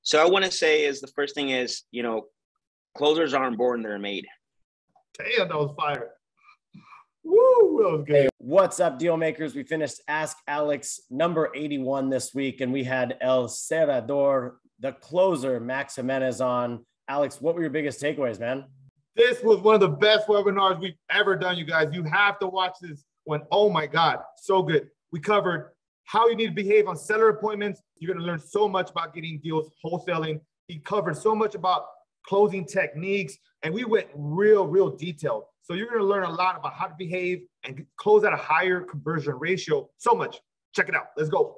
So I want to say is the first thing is, closers aren't born, they're made. Damn, that was fire. Woo, that was good. Hey, what's up, deal makers? We finished Ask Alex number 81 this week, and we had El Cerrador, the closer, Max Jimenez on. Alex, what were your biggest takeaways, man? This was one of the best webinars we've ever done, you guys. You have to watch this one. Oh my God, so good. We covered how you need to behave on seller appointments. You're going to learn so much about getting deals, wholesaling. He covered so much about closing techniques, and we went real detailed. So you're going to learn a lot about how to behave and close at a higher conversion ratio. So much. Check it out. Let's go.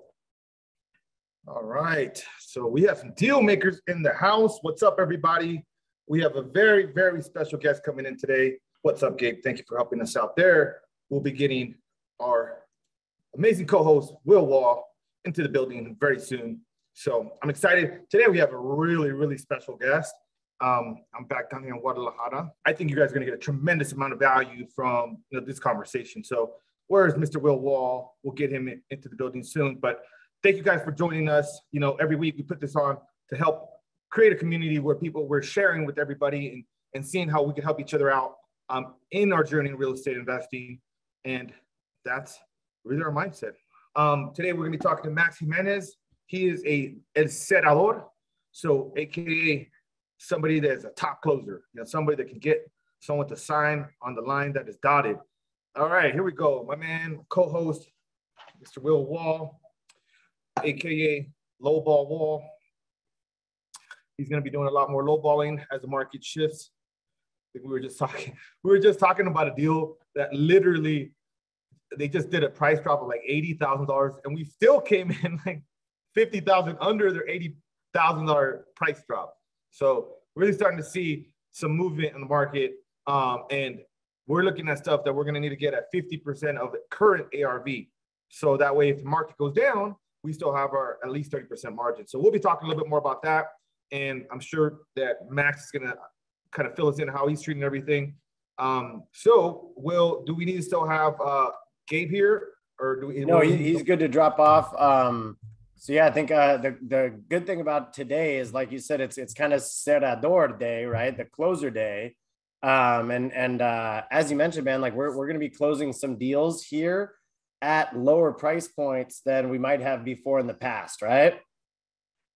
All right. So we have some deal makers in the house. What's up, everybody? We have a very special guest coming in today. What's up, Gabe? Thank you for helping us out there. We'll be getting our amazing co-host, Will Wall, into the building very soon. So I'm excited. Today we have a really special guest. I'm back down here in Guadalajara. I think you guys are going to get a tremendous amount of value from this conversation. So where's Mr. Will Wall? We'll get him into the building soon. But thank you guys for joining us. Every week we put this on to help create a community where we're sharing with everybody and seeing how we can help each other out in our journey in real estate investing. And that's really our mindset. Today we're going to be talking to Max Jimenez. He is El Cerrador, so AKA somebody that is a top closer, somebody that can get someone to sign on the line that is dotted. All right, here we go. My man, co-host, Mr. Will Wall, AKA Lowball Wall. He's going to be doing a lot more lowballing as the market shifts. I think we were just talking about a deal that literally they just did a price drop of like $80,000, and we still came in like $50,000 under their $80,000 price drop. So we're really starting to see some movement in the market, and we're looking at stuff that we're going to need to get at 50% of the current ARV. So that way, if the market goes down, we still have our at least 30% margin. So we'll be talking a little bit more about that, and I'm sure that Max is going to kind of fill us in how he's treating everything. So, Will, do we need to still have Gabe here, or do we? No, he's good to drop off. So yeah, I think the good thing about today is, like you said, it's kind of Cerrador day, right? The closer day. And as you mentioned, man, like we're going to be closing some deals here at lower price points than we might have before in the past, right?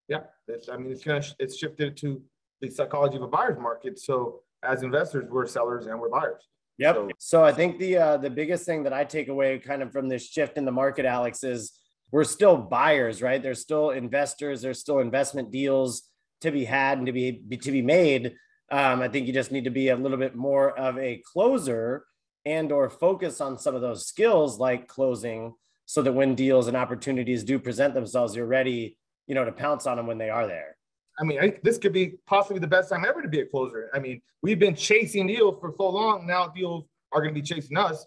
Yeah, it's shifted to the psychology of a buyer's market. So as investors, we're sellers and we're buyers. Yep. So I think the biggest thing that I take away kind of from this shift in the market, Alex, is we're still buyers, right? There's still investors, there's still investment deals to be had and to be made. I think you just need to be a little bit more of a closer and or focus on some of those skills like closing, so that when deals and opportunities do present themselves, you're ready, to pounce on them when they are there. I mean, this could be possibly the best time ever to be a closer. I mean, we've been chasing deals for so long. Now deals are going to be chasing us.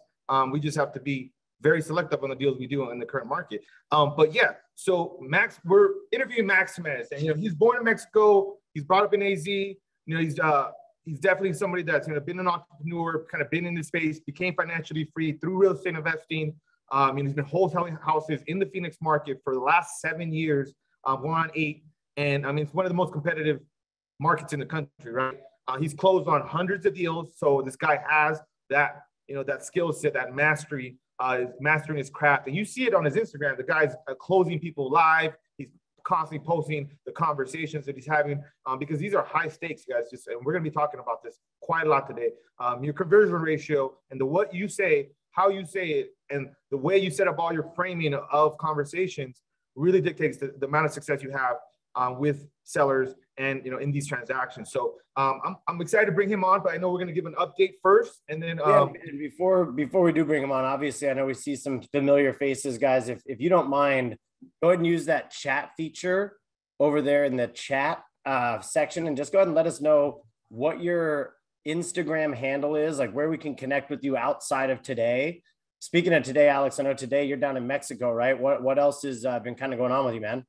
We just have to be very selective on the deals we do in the current market. But yeah, so Max, we're interviewing Max Jimenez, and he's born in Mexico. He's brought up in AZ. He's definitely somebody that's been an entrepreneur, kind of been in this space, became financially free through real estate investing. He's been wholesaling houses in the Phoenix market for the last 7 years, going on 8. And it's one of the most competitive markets in the country, right? He's closed on hundreds of deals. So this guy has that, that skill set, that mastery, mastering his craft. And you see it on his Instagram. The guy's closing people live. He's constantly posting the conversations that he's having, because these are high stakes, guys. And we're going to be talking about this quite a lot today. Your conversion ratio and what you say, how you say it, and the way you set up all your framing of conversations really dictates the amount of success you have with sellers and in these transactions. So I'm excited to bring him on, but I know we're going to give an update first, and then and before we do bring him on, obviously I know we see some familiar faces, guys. If you don't mind, go ahead and use that chat feature over there in the chat section, and just go ahead and let us know what your Instagram handle is, like where we can connect with you outside of today. Speaking of today, Alex, I know today you're down in Mexico, right? What else has been kind of going on with you, man?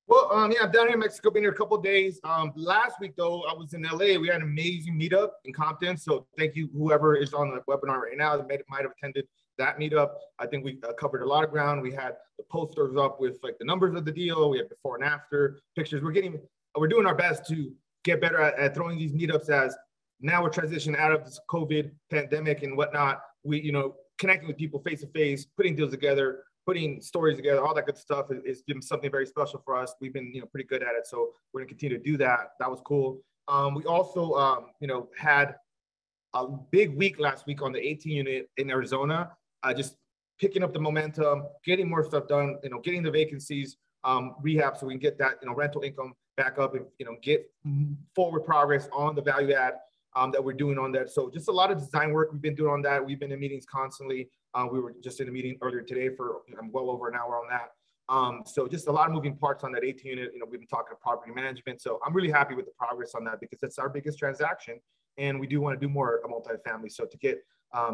Well, yeah, I'm down here in Mexico, been here a couple of days. Last week, though, I was in LA. We had an amazing meetup in Compton. So thank you, whoever is on the webinar right now that might have attended that meetup. I think we covered a lot of ground. We had the posters up with like the numbers of the deal. We had before and after pictures. We're getting we're doing our best to get better at throwing these meetups as now we're transitioning out of this COVID pandemic and whatnot. We, connecting with people face to face, putting deals together, putting stories together, all that good stuff is been something very special for us. We've been, pretty good at it. So we're gonna continue to do that. That was cool. We also, had a big week last week on the 18 unit in Arizona, just picking up the momentum, getting more stuff done, getting the vacancies rehab so we can get that, rental income back up and, get forward progress on the value add that we're doing on that. So just a lot of design work we've been doing on that. We've been in meetings constantly. We were just in a meeting earlier today for well over an hour on that. So just a lot of moving parts on that 18 unit. We've been talking property management. So I'm really happy with the progress on that because that's our biggest transaction. And we do want to do more multifamily. So to get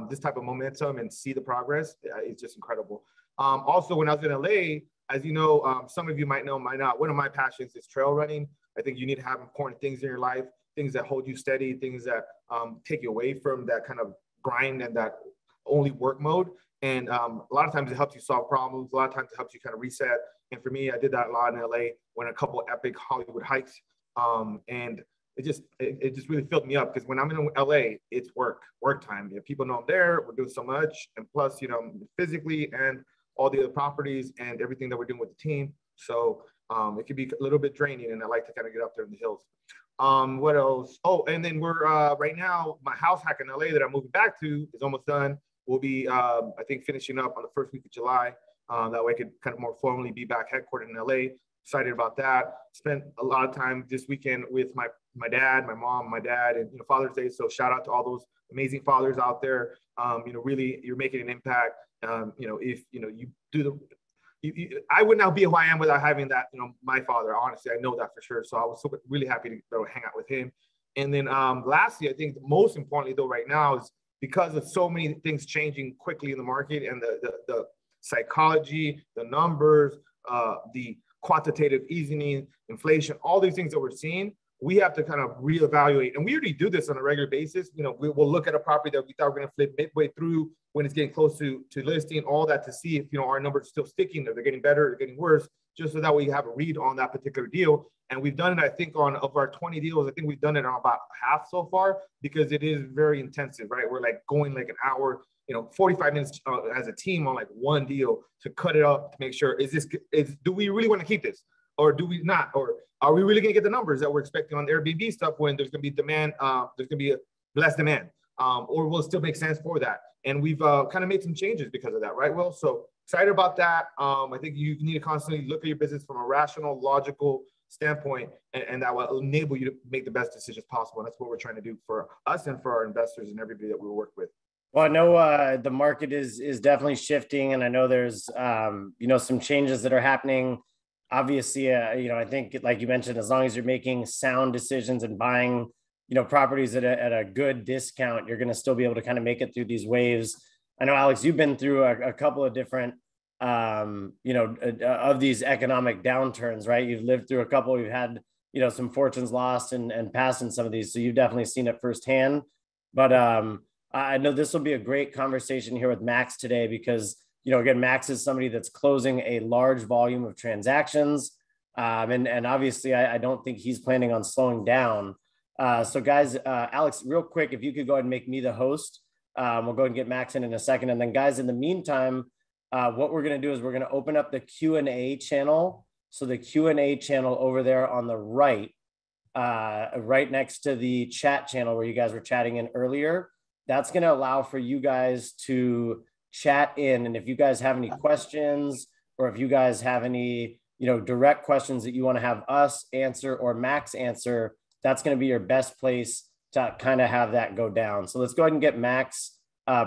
this type of momentum and see the progress is just incredible. Also, when I was in LA, as you know, some of you might know, might not, one of my passions is trail running. I think you need to have important things in your life, things that hold you steady, things that take you away from that kind of grind and that only work mode. And a lot of times it helps you solve problems. A lot of times it helps you kind of reset. And for me, I did that a lot in LA, went a couple epic Hollywood hikes. And it just really filled me up because when I'm in LA, it's work time. If people know I'm there, we're doing so much. And plus, physically and all the other properties and everything that we're doing with the team. So it can be a little bit draining, and I like to kind of get up there in the hills. What else? Oh, and then we're right now, my house hack in LA that I'm moving back to is almost done. We'll be, I think, finishing up on the first week of July. That way I could kind of more formally be back headquartered in LA. Excited about that. Spent a lot of time this weekend with my dad, my mom, my dad, and Father's Day. So shout out to all those amazing fathers out there. Really, you're making an impact. If you do I would not be who I am without having that. My father. Honestly, I know that for sure. So I was really happy to hang out with him. And then lastly, I think most importantly though right now is because of so many things changing quickly in the market and the psychology, the numbers, the quantitative easing, inflation, all these things that we're seeing, we have to kind of reevaluate. And we already do this on a regular basis. We'll look at a property that we thought we were going to flip midway through when it's getting close to listing, all that to see if, our numbers are still sticking, if they're getting better, or getting worse, just so that we have a read on that particular deal. And we've done it, I think, of our 20 deals, I think we've done it on about half so far because it is very intensive, right? We're like going like an hour, 45 minutes as a team on like one deal to cut it up to make sure, do we really want to keep this or do we not? Or are we really going to get the numbers that we're expecting on Airbnb stuff when there's going to be demand, there's going to be less demand, or will it still make sense for that? And we've kind of made some changes because of that, right, Will? So excited about that. I think you need to constantly look at your business from a rational, logical standpoint, and that will enable you to make the best decisions possible. And that's what we're trying to do for us and for our investors and everybody that we work with. Well, I know the market is definitely shifting, and I know there's some changes that are happening. Obviously, I think like you mentioned, as long as you're making sound decisions and buying properties at a good discount, you're going to still be able to kind of make it through these waves. I know, Alex, you've been through a couple of different of these economic downturns, right? You've lived through a couple. You've had some fortunes lost and passed in some of these, so you've definitely seen it firsthand. But I know this will be a great conversation here with Max today because, again, Max is somebody that's closing a large volume of transactions. And obviously, I don't think he's planning on slowing down. So guys, Alex, real quick, if you could go ahead and make me the host, we'll go ahead and get Max in a second. And then guys, in the meantime, what we're going to do is we're going to open up the Q&A channel. So the Q&A channel over there on the right, right next to the chat channel where you guys were chatting in earlier, that's going to allow for you guys to chat in. And if you guys have any questions, or if you guys have any, direct questions that you want to have us answer or Max answer, that's going to be your best place to kind of have that go down. So let's go ahead and get Max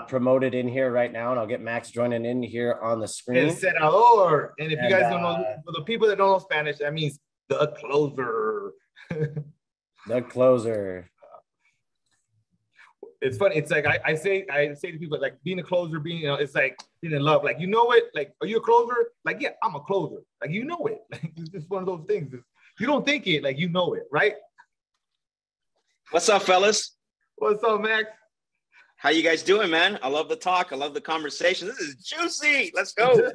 promoted in here right now. And I'll get Max joining in here on the screen. And senador. And if you guys don't know, for the people that don't know Spanish, that means the closer. The closer. It's funny. It's like I say to people, like being a closer, it's like being in love. Like, it. Like, are you a closer? Like, yeah, I'm a closer. Like, it. Like, it's just one of those things. You don't think it, like, it, right? What's up, fellas? What's up, Max? How you guys doing, man? I love the talk. I love the conversation. This is juicy. Let's go.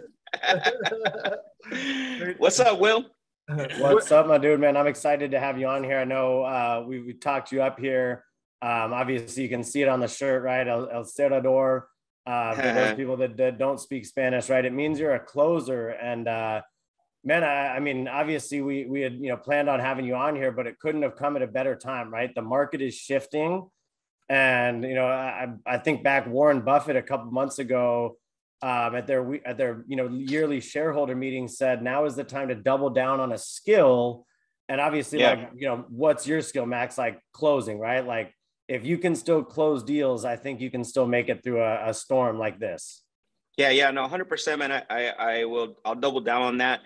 What's up, Will? What's up, my dude, man? I'm excited to have you on here. I know we talked you up here. Obviously, you can see it on the shirt, right? El Cerrador. For those people that don't speak Spanish, right? It means you're a closer. And man, I mean, obviously, we had planned on having you on here, but it couldn't have come at a better time, right? The market is shifting, and I think back Warren Buffett a couple months ago. At their yearly shareholder meeting said now is the time to double down on a skill. And obviously, what's your skill, Max? Like closing, right? Like if you can still close deals, I think you can still make it through a storm like this. Yeah, no, 100%, man. I'll double down on that.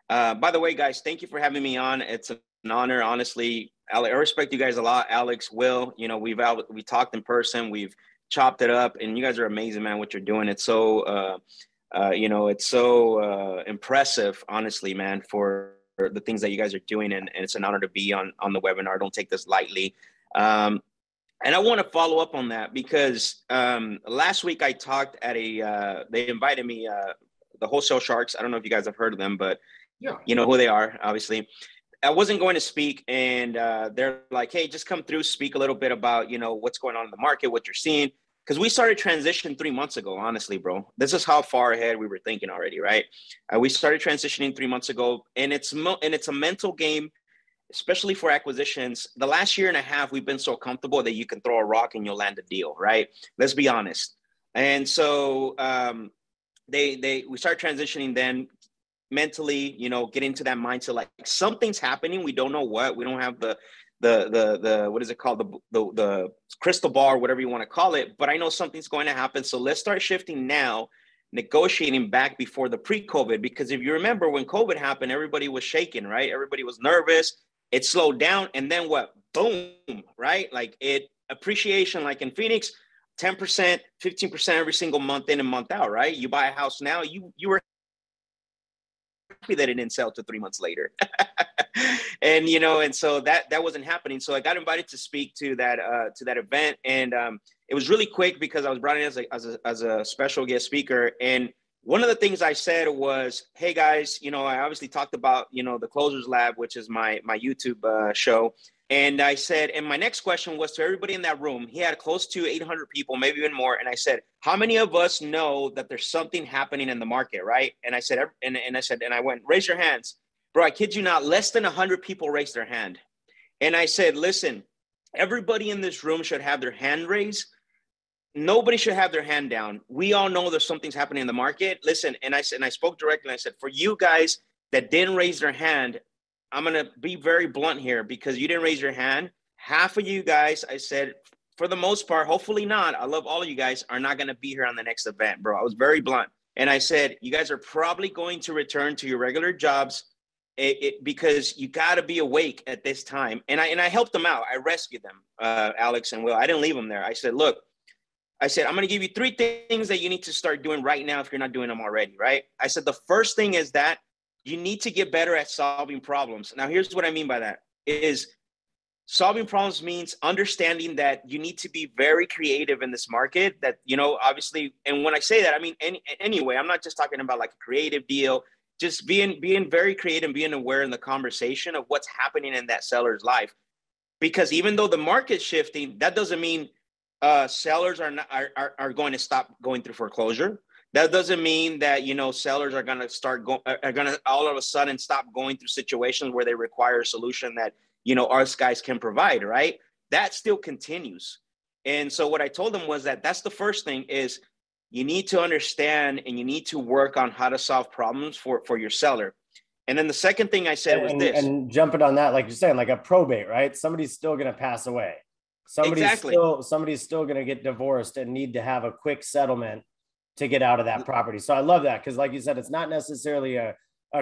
By the way, guys, thank you for having me on. It's an honor, honestly. I respect you guys a lot. Alex, Will, we talked in person, we've chopped it up, and you guys are amazing, man. What you're doing, it's so impressive, honestly, man, for the things that you guys are doing, and it's an honor to be on the webinar. Don't take this lightly. And I want to follow up on that because last week I talked at they invited me, the Wholesale Sharks. I don't know if you guys have heard of them, but you know who they are, obviously. I wasn't going to speak, and they're like, hey, just come through, speak a little bit about, what's going on in the market, what you're seeing. Because we started transition 3 months ago, honestly, bro. This is how far ahead we were thinking already, right? We started transitioning 3 months ago, and it's a mental game, especially for acquisitions. The last year and a half, we've been so comfortable that you can throw a rock and you'll land a deal, right? Let's be honest. And so we started transitioning then, mentally, get into that mindset, like something's happening. We don't know what. We don't have the what is it called? The crystal ball, or whatever you want to call it. But I know something's going to happen. So let's start shifting now, negotiating back before the pre-COVID. Because if you remember when COVID happened, everybody was shaking, right? Everybody was nervous. It slowed down. And then what? Boom, right? Like appreciation, like in Phoenix, 10%, 15% every single month in and month out, right? You buy a house now, you were happy that it didn't sell to 3 months later. and so that wasn't happening. So I got invited to speak to that event, and it was really quick because I was brought in as a special guest speaker. And one of the things I said was, hey guys, I obviously talked about the Closers Lab, which is my YouTube show. And I said, and my next question was to everybody in that room. He had close to 800 people, maybe even more. And I said, how many of us know that there's something happening in the market, right? And I said, and I went, raise your hands. Bro, I kid you not, less than 100 people raised their hand. And I said, listen, everybody in this room should have their hand raised. Nobody should have their hand down. We all know there's something's happening in the market. Listen, and I spoke directly, and I said, for you guys that didn't raise their hand, I'm going to be very blunt here because you didn't raise your hand. Half of you guys, I said, for the most part, hopefully not, I love all of you guys, are not going to be here on the next event, bro. I was very blunt. And I said, you guys are probably going to return to your regular jobs because you got to be awake at this time. And I helped them out. I rescued them, Alex and Will. I didn't leave them there. I said, look, I'm going to give you 3 things that you need to start doing right now if you're not doing them already, right? I said, the first thing is that you need to get better at solving problems. Now, here's what I mean by that is solving problems means understanding that you need to be very creative in this market that, obviously, and when I say that, I mean, anyway, I'm not just talking about like a creative deal, just being very creative and being aware in the conversation of what's happening in that seller's life. Because even though the market's shifting, that doesn't mean sellers are going to stop going through foreclosure. That doesn't mean that, sellers are going to all of a sudden stop going through situations where they require a solution that, us guys can provide, right? That still continues. And so what I told them was that's the first thing is you need to understand and you need to work on how to solve problems for your seller. And then the second thing I said was this. And jumping on that, like you're saying, like a probate, right? Somebody's still going to pass away. Somebody's still going to get divorced and need to have a quick settlement to get out of that property. So I love that. Cause like you said, it's not necessarily a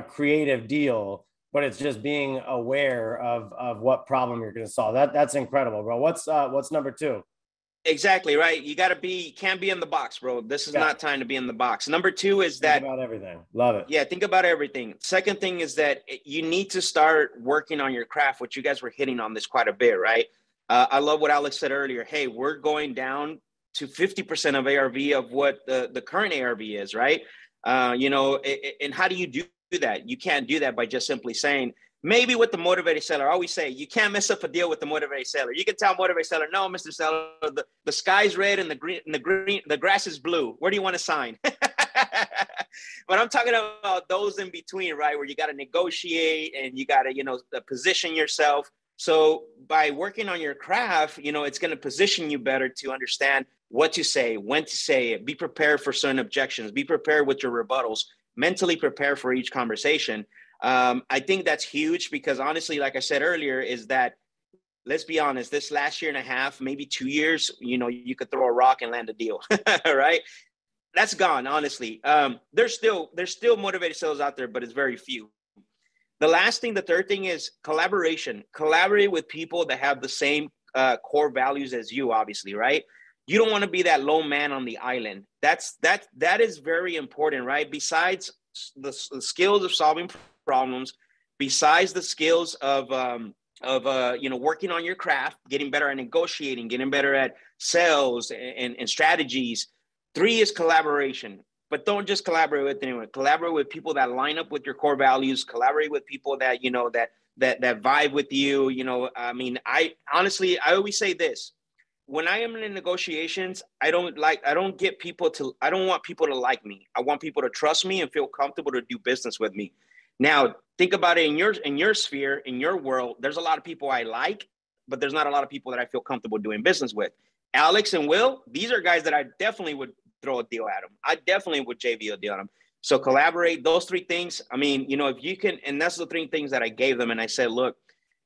creative deal, but it's just being aware of what problem you're going to solve. That's incredible, bro. What's number 2? Exactly. Right. You can't be in the box, bro. This is not time to be in the box. Number 2 is think about everything. Love it. Yeah. Think about everything. Second thing is that you need to start working on your craft, which you guys were hitting on this quite a bit, right? I love what Alex said earlier. Hey, we're going down to 50% of ARV of what the current ARV is, right? And how do you do that? You can't do that by just simply saying, Maybe with the motivated seller, I always say you can't mess up a deal with the motivated seller. You can tell motivated seller, no, Mr. Seller, the sky's red and the grass is blue. Where do you want to sign? But I'm talking about those in between, right? Where you got to negotiate and you got to, position yourself. So by working on your craft, it's going to position you better to understand what to say, when to say it, be prepared for certain objections, be prepared with your rebuttals, mentally prepare for each conversation. I think that's huge because honestly, like I said earlier, is that, let's be honest, this last year and a half, maybe 2 years, you could throw a rock and land a deal, right? That's gone, honestly. There's still motivated sellers out there, but it's very few. The third thing is collaboration. Collaborate with people that have the same core values as you, obviously, right? You don't want to be that lone man on the island. That is very important, right? Besides the skills of solving problems, besides the skills of working on your craft, getting better at negotiating, getting better at sales and strategies. 3 is collaboration, but don't just collaborate with anyone. Collaborate with people that line up with your core values. Collaborate with people that that vibe with you. I always say this: when I am in negotiations, I don't want people to like me. I want people to trust me and feel comfortable to do business with me. Now, think about it in your sphere, in your world. There's a lot of people I like, but there's not a lot of people that I feel comfortable doing business with. Alex and Will, these are guys that I definitely would throw a deal at them. I definitely would JV a deal at them. So collaborate, those 3 things. If you can, and that's the 3 things that I gave them. And I said, look,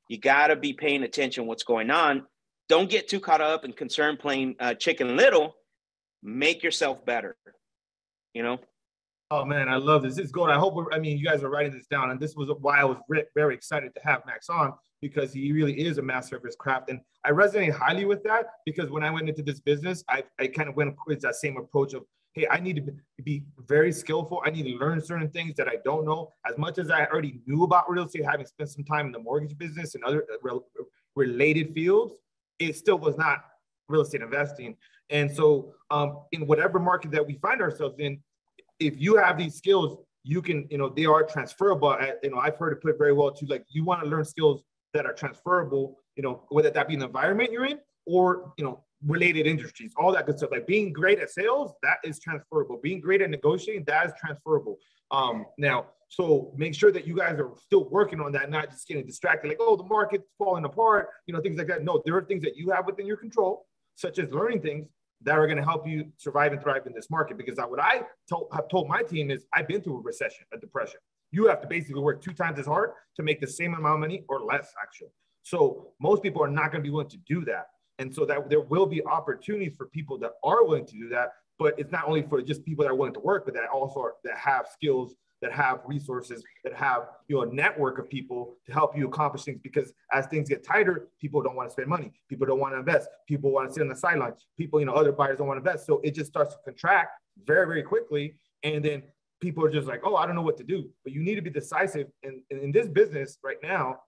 you got to be paying attention what's going on. Don't get too caught up and concerned playing Chicken Little. Make yourself better, Oh man, I love this. This is gold. I hope you guys are writing this down. And this was why I was very excited to have Max on, because he really is a master of his craft. And I resonate highly with that, because when I went into this business, I kind of went with that same approach of, hey, I need to be very skillful. I need to learn certain things that I don't know. As much as I already knew about real estate, having spent some time in the mortgage business and other related fields, it still was not real estate investing. And so in whatever market that we find ourselves in, if you have these skills, you can, they are transferable. I've heard it put very well too, like you want to learn skills that are transferable, whether that be an environment you're in or, related industries, all that good stuff. Like being great at sales, that is transferable. Being great at negotiating, that is transferable. Now, so make sure that you guys are still working on that, not just getting distracted, like, oh, the market's falling apart, things like that. No, there are things that you have within your control, such as learning things that are going to help you survive and thrive in this market. Because what I have told my team is I've been through a recession, a depression. You have to basically work 2 times as hard to make the same amount of money or less, actually. So most people are not going to be willing to do that. And so that there will be opportunities for people that are willing to do that, but it's not only for just people that are willing to work, but that also that have skills, that have resources, that have a network of people to help you accomplish things. Because as things get tighter, people don't want to spend money. People don't want to invest. People want to sit on the sidelines. People, other buyers don't want to invest. So it just starts to contract very, very quickly. And then people are just like, oh, I don't know what to do. But you need to be decisive. And in this business right now,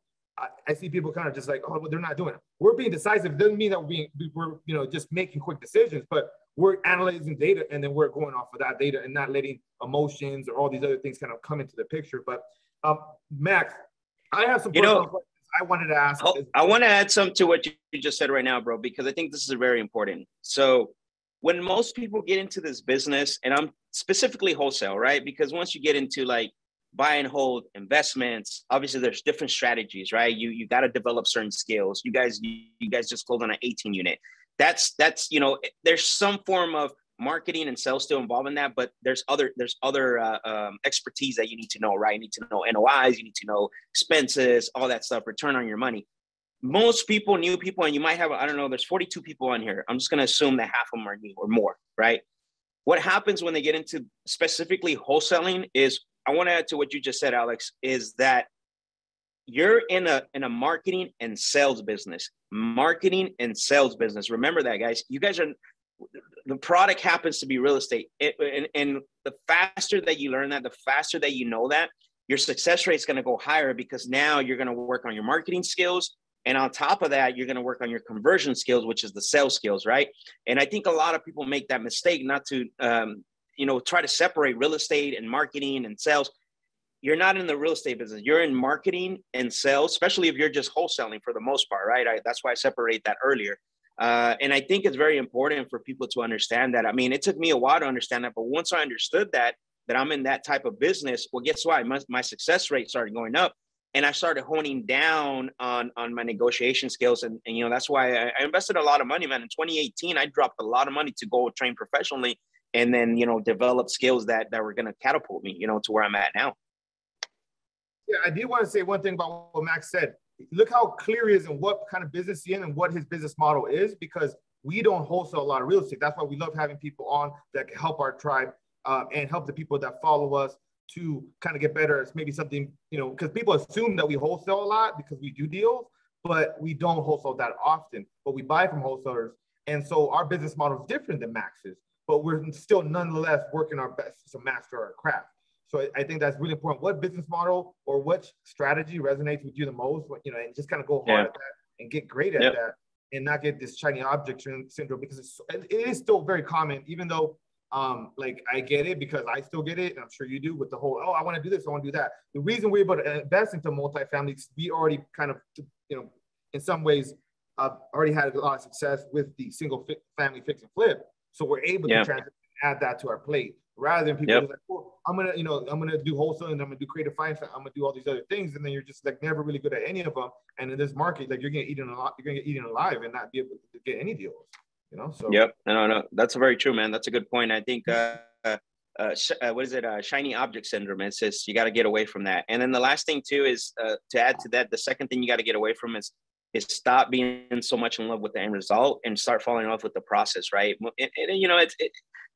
I see people kind of just like, oh, well, they're not doing it. We're being decisive. It doesn't mean that we're just making quick decisions, but we're analyzing data, and then we're going off of that data and not letting emotions or all these other things kind of come into the picture. But Max, I have some personal questions I wanted to ask. I want to add something to what you just said right now, bro, because I think this is very important. So when most people get into this business, and I'm specifically wholesale, right? Because once you get into like buy and hold investments, obviously there's different strategies, right? You got to develop certain skills. You guys just closed on an 18 unit. That's there's some form of marketing and sales still involved in that, but there's other expertise that you need to know, right? You need to know NOIs, you need to know expenses, all that stuff, return on your money. Most people, new people, and you might have, I don't know, there's 42 people on here. I'm just going to assume that half of them are new or more, right? What happens when they get into specifically wholesaling is, I want to add to what you just said, Alex, is that you're in a marketing and sales business. Marketing and sales business. Remember that, guys. You guys are, the product happens to be real estate. And the faster that you learn that, the faster that you know that, your success rate is going to go higher, because now you're going to work on your marketing skills. And on top of that, you're going to work on your conversion skills, which is the sales skills, right? And I think a lot of people make that mistake not to, try to separate real estate and marketing and sales. you're not in the real estate business. You're in marketing and sales, especially if you're just wholesaling for the most part, right? That's why I separate that earlier. And I think it's very important for people to understand that. I mean, it took me a while to understand that, but once I understood that I'm in that type of business, well, guess what? My success rate started going up, and I started honing down on my negotiation skills. And you know, that's why I invested a lot of money, man. In 2018, I dropped a lot of money to go train professionally and then, you know, develop skills that were going to catapult me, you know, to where I'm at now. Yeah, I did want to say one thing about what Max said. Look how clear he is and what kind of business he's in and what his business model is, because we don't wholesale a lot of real estate. That's why we love having people on that can help our tribe and help the people that follow us to kind of get better. It's maybe something, you know, because people assume that we wholesale a lot because we do deals, but we don't wholesale that often, but we buy from wholesalers. And so our business model is different than Max's, but we're still nonetheless working our best to master our craft. So I think that's really important. What business model or what strategy resonates with you the most? You know, and just kind of go hard at that and get great at that, and not get this shiny object syndrome, because it is still very common, even though like I get it, because I still get it, and I'm sure you do, with the whole, oh, I want to do this, I want to do that. The reason we're able to invest into multifamily, we already kind of, you know, in some ways, already had a lot of success with the single family fix and flip. So we're able to transition, add that to our plate, rather than people like, well, I'm gonna do wholesaling, I'm gonna do creative finance, I'm gonna do all these other things, and then you're just like never really good at any of them. And in this market, like you're gonna get eaten alive and not be able to get any deals. You know, so no, that's very true, man. That's a good point. I think what is it? Shiny object syndrome. It's just, you got to get away from that. And then the last thing too is to add to that, the second thing you got to get away from is stop being so much in love with the end result and start falling in love with the process, right? And you know,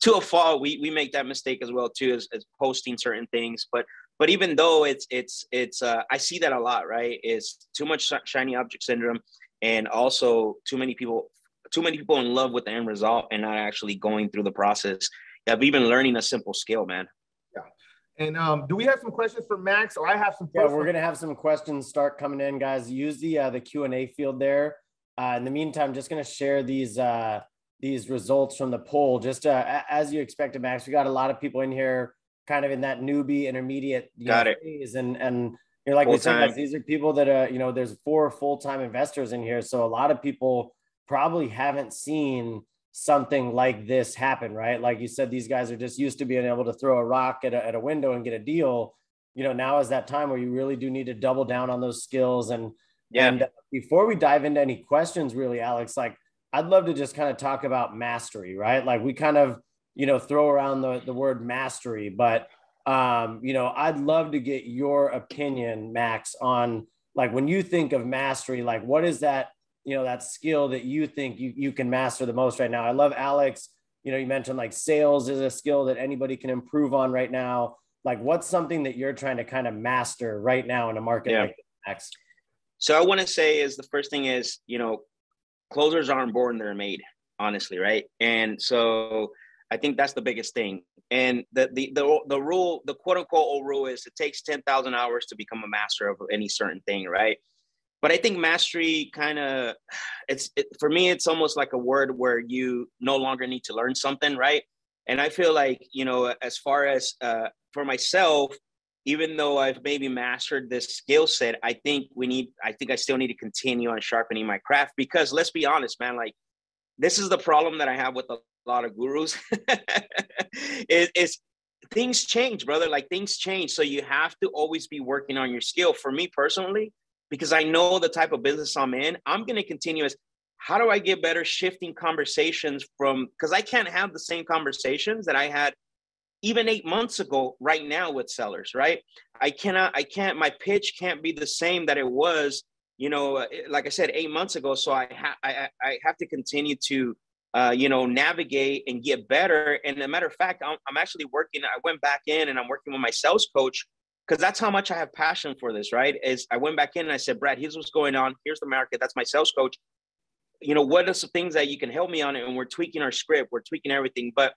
to a fault, we make that mistake as well too, as posting certain things. But even though it's I see that a lot, right? Is too much shiny object syndrome, and also too many people in love with the end result and not actually going through the process of even learning a simple skill, man. Yeah. And do we have some questions for Max, or I have some? Yeah, we're going to have some questions start coming in, guys. Use the Q&A field there. In the meantime, just going to share these results from the poll. Just as you expected, Max, we got a lot of people in here kind of in that newbie intermediate phase. And you know, like we said, guys, these are people that, you know, there's 4 full-time investors in here. So a lot of people probably haven't seen something like this happen, right? Like you said, these guys are just used to being able to throw a rock at a window and get a deal. You know, now is that time where you really do need to double down on those skills. And before we dive into any questions, really, Alex, like I'd love to just kind of talk about mastery, right? Like we kind of, you know, throw around the word mastery, but you know, I'd love to get your opinion, Max, on like when you think of mastery, like what is that, you know, that skill that you think you can master the most right now? I love, Alex, you know, you mentioned like sales is a skill that anybody can improve on right now. Like what's something that you're trying to kind of master right now in a market like this, Max? So I want to say is the first thing is, you know, closers aren't born, they're made, honestly, right? And so I think that's the biggest thing. And the rule, the quote unquote old rule is it takes 10,000 hours to become a master of any certain thing, right? But I think mastery kind of, for me, it's almost like a word where you no longer need to learn something, right? And I feel like, you know, as far as for myself, even though I've maybe mastered this skill set, I think I still need to continue on sharpening my craft, because let's be honest, man, like this is the problem that I have with a lot of gurus is things change, brother. Like things change. So you have to always be working on your skill. For me personally, because I know the type of business I'm in, I'm going to continue as how do I get better shifting conversations from, because I can't have the same conversations that I had even 8 months ago right now with sellers, right? I can't, my pitch can't be the same that it was, you know, like I said, 8 months ago. So I have to continue to, you know, navigate and get better. And as a matter of fact, I'm actually working, I went back in and I'm working with my sales coach, because that's how much I have passion for this, right? Is I went back in and I said, Brad, here's what's going on. Here's the market. That's my sales coach. You know, what are some things that you can help me on? And we're tweaking our script. We're tweaking everything. But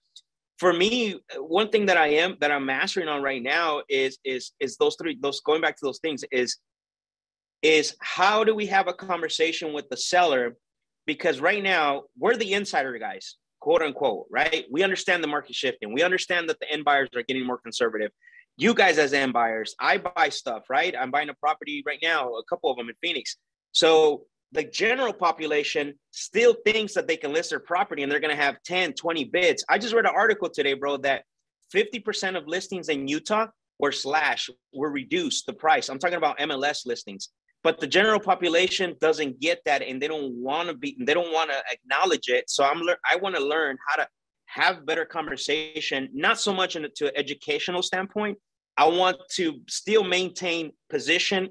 for me, one thing that I'm mastering on right now is those going back to those things is how do we have a conversation with the seller? Because right now we're the insider guys, quote unquote, right? We understand the market shifting. We understand that the end buyers are getting more conservative. you guys as end buyers, I buy stuff, right? I'm buying a property right now, a couple of them in Phoenix. So the general population still thinks that they can list their property and they're going to have 10, 20 bids. I just read an article today, bro, that 50% of listings in Utah were reduced the price. I'm talking about MLS listings, but the general population doesn't get that, and they don't want to acknowledge it. So I want to learn how to have better conversation, not so much to an educational standpoint. I want to still maintain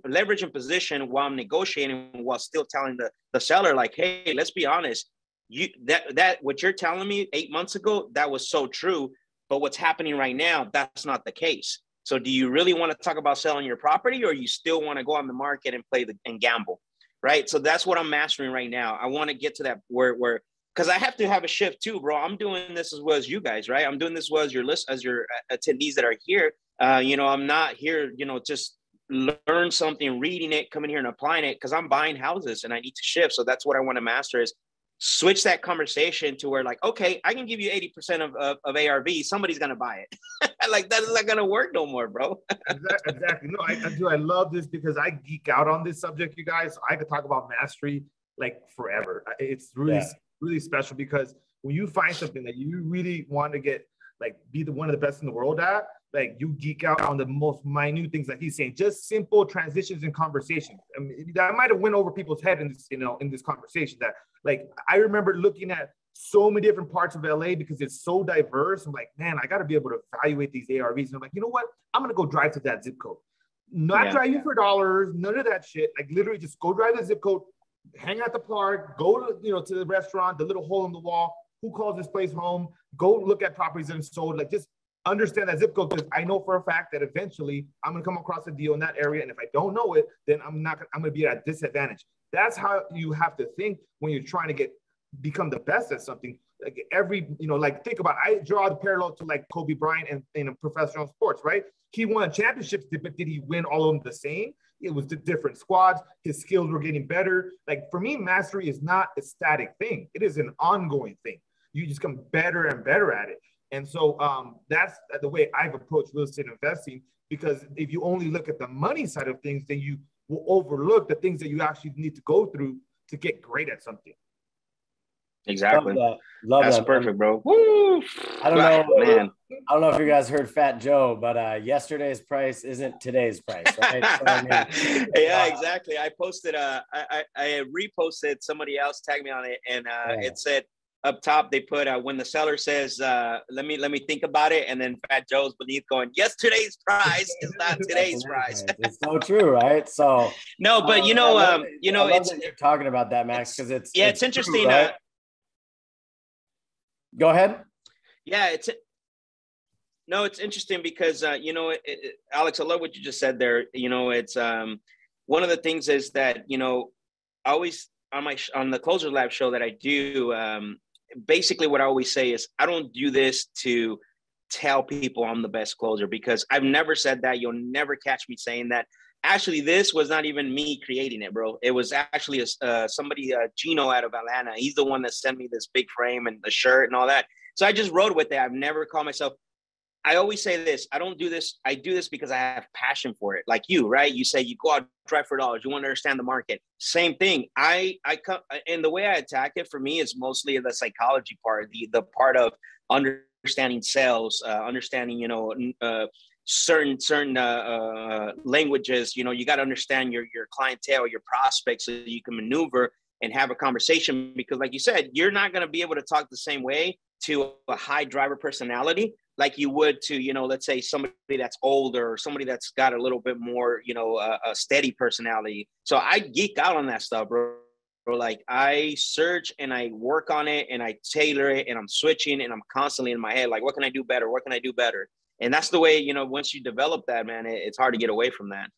leverage and position while I'm negotiating, while still telling the seller, like, hey, let's be honest. That what you're telling me 8 months ago, that was so true. But what's happening right now, that's not the case. So do you really want to talk about selling your property, or you still want to go on the market and and gamble? Right. So that's what I'm mastering right now. I want to get to that where because I have to have a shift too, bro. I'm doing this as well as you guys, right? I'm doing this as well as your attendees that are here. I'm not here, just learn something, reading it, coming here and applying it, because I'm buying houses and I need to shift. So that's what I want to master, is switch that conversation to where, like, okay, I can give you 80% of ARV. Somebody's going to buy it. Like, that's not going to work no more, bro. Exactly. No, I do. I love this because I geek out on this subject, you guys. So I could talk about mastery like forever. It's really special, because when you find something that you really want to get, like, be one of the best in the world at, like, you geek out on the most minute things, like he's saying, just simple transitions in conversation. I mean, that might have went over people's head in this, in this conversation. That, like, I remember looking at so many different parts of LA because it's so diverse. I'm like, man, I got to be able to evaluate these ARVs. And I'm like, you know what? I'm going to go drive to that zip code. Not driving for dollars, none of that shit. Like, literally just go drive the zip code, hang out the park, go to, to the restaurant, the little hole in the wall. Who calls this place home? Go look at properties that are sold. Like, just understand that zip code, because I know for a fact that eventually I'm going to come across a deal in that area. And if I don't know it, then I'm going to be at a disadvantage. That's how you have to think when you're trying to become the best at something. Like, like, think about it. I draw the parallel to, like, Kobe Bryant in professional sports, right? He won championships, but did he win all of them the same? It was the different squads. His skills were getting better. Like, for me, mastery is not a static thing. It is an ongoing thing. You just become better and better at it. And so that's the way I've approached real estate investing, because if you only look at the money side of things, then you will overlook the things that you actually need to go through to get great at something. Exactly. Love that's that, perfect, bro. Woo! I don't know, man. I don't know if you guys heard Fat Joe, but yesterday's price isn't today's price, right? So, I mean, yeah, exactly. I posted, I reposted, somebody else tagged me on it, and it said, up top, they put when the seller says, let me think about it, and then Fat Joe's beneath going, yesterday's price is not today's price. It's so true, right? So no, but I love that you're talking about that, Max, because it's interesting. True, right? Go ahead. Yeah, it's interesting because Alex, I love what you just said there. It's one of the things is that always on the Closer Lab show that I do. Basically what I always say is, I don't do this to tell people I'm the best closer, because I've never said that. You'll never catch me saying that. Actually, this was not even me creating it, bro. It was actually somebody, Gino out of Atlanta. He's the one that sent me this big frame and the shirt and all that. So I just rode with it. I've never called myself. I always say this. I don't do this. I do this because I have passion for it. Like you, right? You say you go out, drive for dollars. You want to understand the market. Same thing. I come, and the way I attack it for me is mostly the psychology part, the part of understanding sales, understanding, certain languages. You got to understand your clientele, your prospects, so you can maneuver and have a conversation. Because, like you said, you're not going to be able to talk the same way to a high driver personality like you would to, let's say somebody that's older or somebody that's got a little bit more, a steady personality. So I geek out on that stuff, bro. Like, I search and I work on it and I tailor it and I'm switching and I'm constantly in my head, like, what can I do better? What can I do better? And that's the way, once you develop that, man, it's hard to get away from that.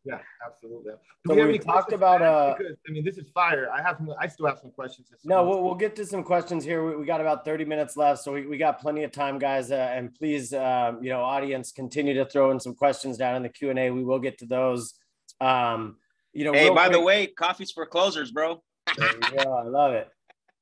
Yeah, absolutely. So we talked about, because, this is fire. I still have some questions. No, we'll get to some questions here. We got about 30 minutes left. So we got plenty of time, guys. And please, audience, continue to throw in some questions down in the Q&A. We will get to those. Hey, by the way, coffee's for closers, bro. There you go. I love it.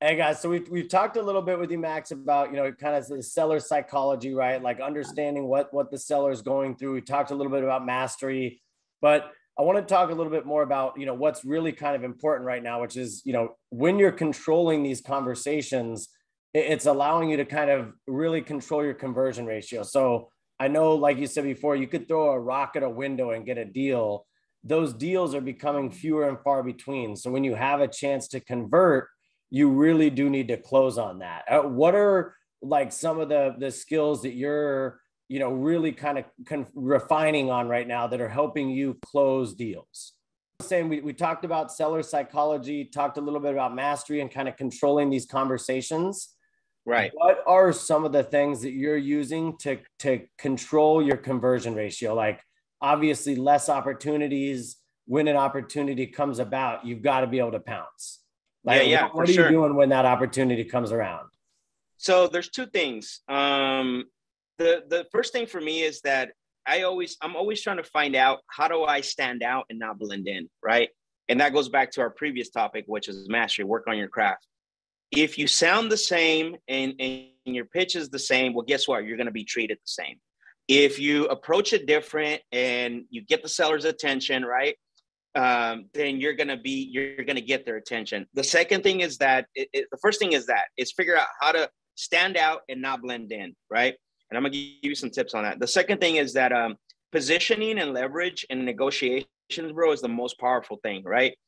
Hey guys, so we've talked a little bit with you, Max, about, you know, kind of the seller psychology, right? Like understanding what the seller is going through. We talked a little bit about mastery, but I want to talk a little bit more about, you know, what's really kind of important right now, which is, you know, when you're controlling these conversations, it's allowing you to kind of really control your conversion ratio. So I know, like you said before, you could throw a rock at a window and get a deal. Those deals are becoming fewer and far between. So when you have a chance to convert, you really do need to close on that. What are like some of the skills that you're, you know, really kind of refining on right now that are helping you close deals? Saying we talked about seller psychology, talked a little bit about mastery and kind of controlling these conversations. Right. What are some of the things that you're using to control your conversion ratio? Like obviously less opportunities. When an opportunity comes about, you've got to be able to pounce. Like, what are you doing when that opportunity comes around? So there's two things. The first thing for me is that I'm always trying to find out, how do I stand out and not blend in, right? And that goes back to our previous topic, which is mastery, work on your craft. If you sound the same and your pitch is the same, well, guess what? You're going to be treated the same. If you approach it different and you get the seller's attention, right? Then you're gonna get their attention. The second thing is that the first thing is figure out how to stand out and not blend in, right? And I'm gonna give you some tips on that. The second thing is that positioning and leverage in negotiations, bro, is the most powerful thing, right?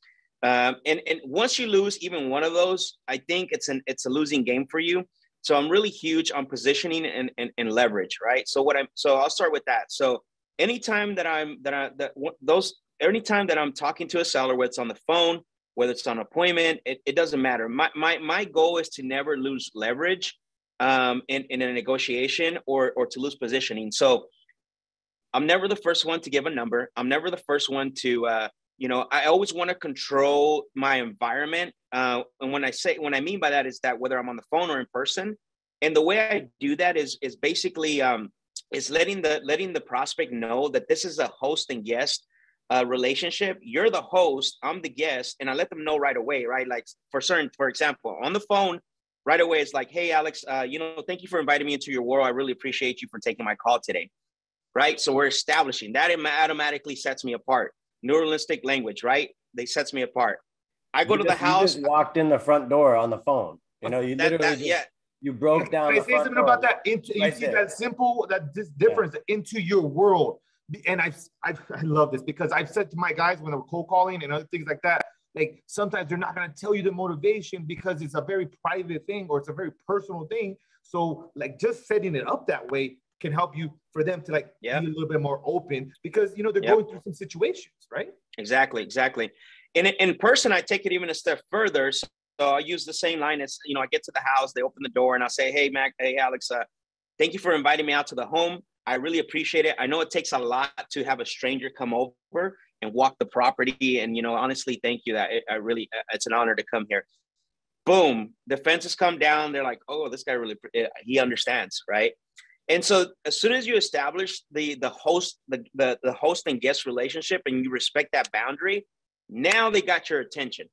And once you lose even one of those, I think it's a losing game for you. So I'm really huge on positioning and leverage, right? So I'll start with that. So anytime that anytime that I'm talking to a seller, whether it's on the phone, whether it's on an appointment, it doesn't matter. My goal is to never lose leverage in a negotiation or to lose positioning. So I'm never the first one to give a number. I'm never the first one to, I always want to control my environment. And what I mean by that is that whether I'm on the phone or in person, and the way I do that is basically is letting the prospect know that this is a host and guest relationship. You're the host, I'm the guest, and I let them know right away, right? Like for example, on the phone, right away, it's like, hey, Alex, thank you for inviting me into your world. I really appreciate you for taking my call today, right? So we're establishing that. It automatically sets me apart. Neuralistic language, right? They sets me apart. I go to the house. You just walked in the front door on the phone. You know, you you broke down. Can I say something about that? You see that simple, this difference into your world. And I love this because I've said to my guys when they're cold calling and other things like that, like sometimes they're not going to tell you the motivation because it's a very private thing or it's a very personal thing. So like just setting it up that way can help you for them to be a little bit more open because, they're going through some situations, right? Exactly. In person, I take it even a step further. So I use the same line as, I get to the house, they open the door and I say, hey, Alex, thank you for inviting me out to the home. I really appreciate it. I know it takes a lot to have a stranger come over and walk the property. And, honestly, thank you. It's an honor to come here. Boom. The fences come down. They're like, oh, this guy he understands. Right. And so as soon as you establish the host and guest relationship and you respect that boundary, now they got your attention.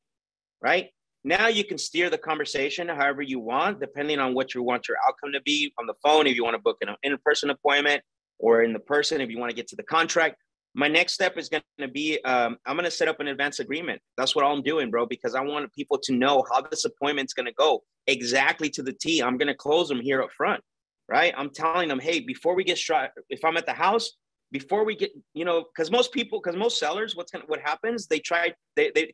Right. Now you can steer the conversation however you want, depending on what you want your outcome to be. On the phone, if you want to book an in-person appointment, or in the person, if you want to get to the contract. My next step is going to be, I'm going to set up an advance agreement. That's what I'm doing, bro, because I want people to know how this appointment's going to go exactly to the T. I'm going to close them here up front, right? I'm telling them, hey, before we get started, if I'm at the house, before we get, because most sellers, what happens? They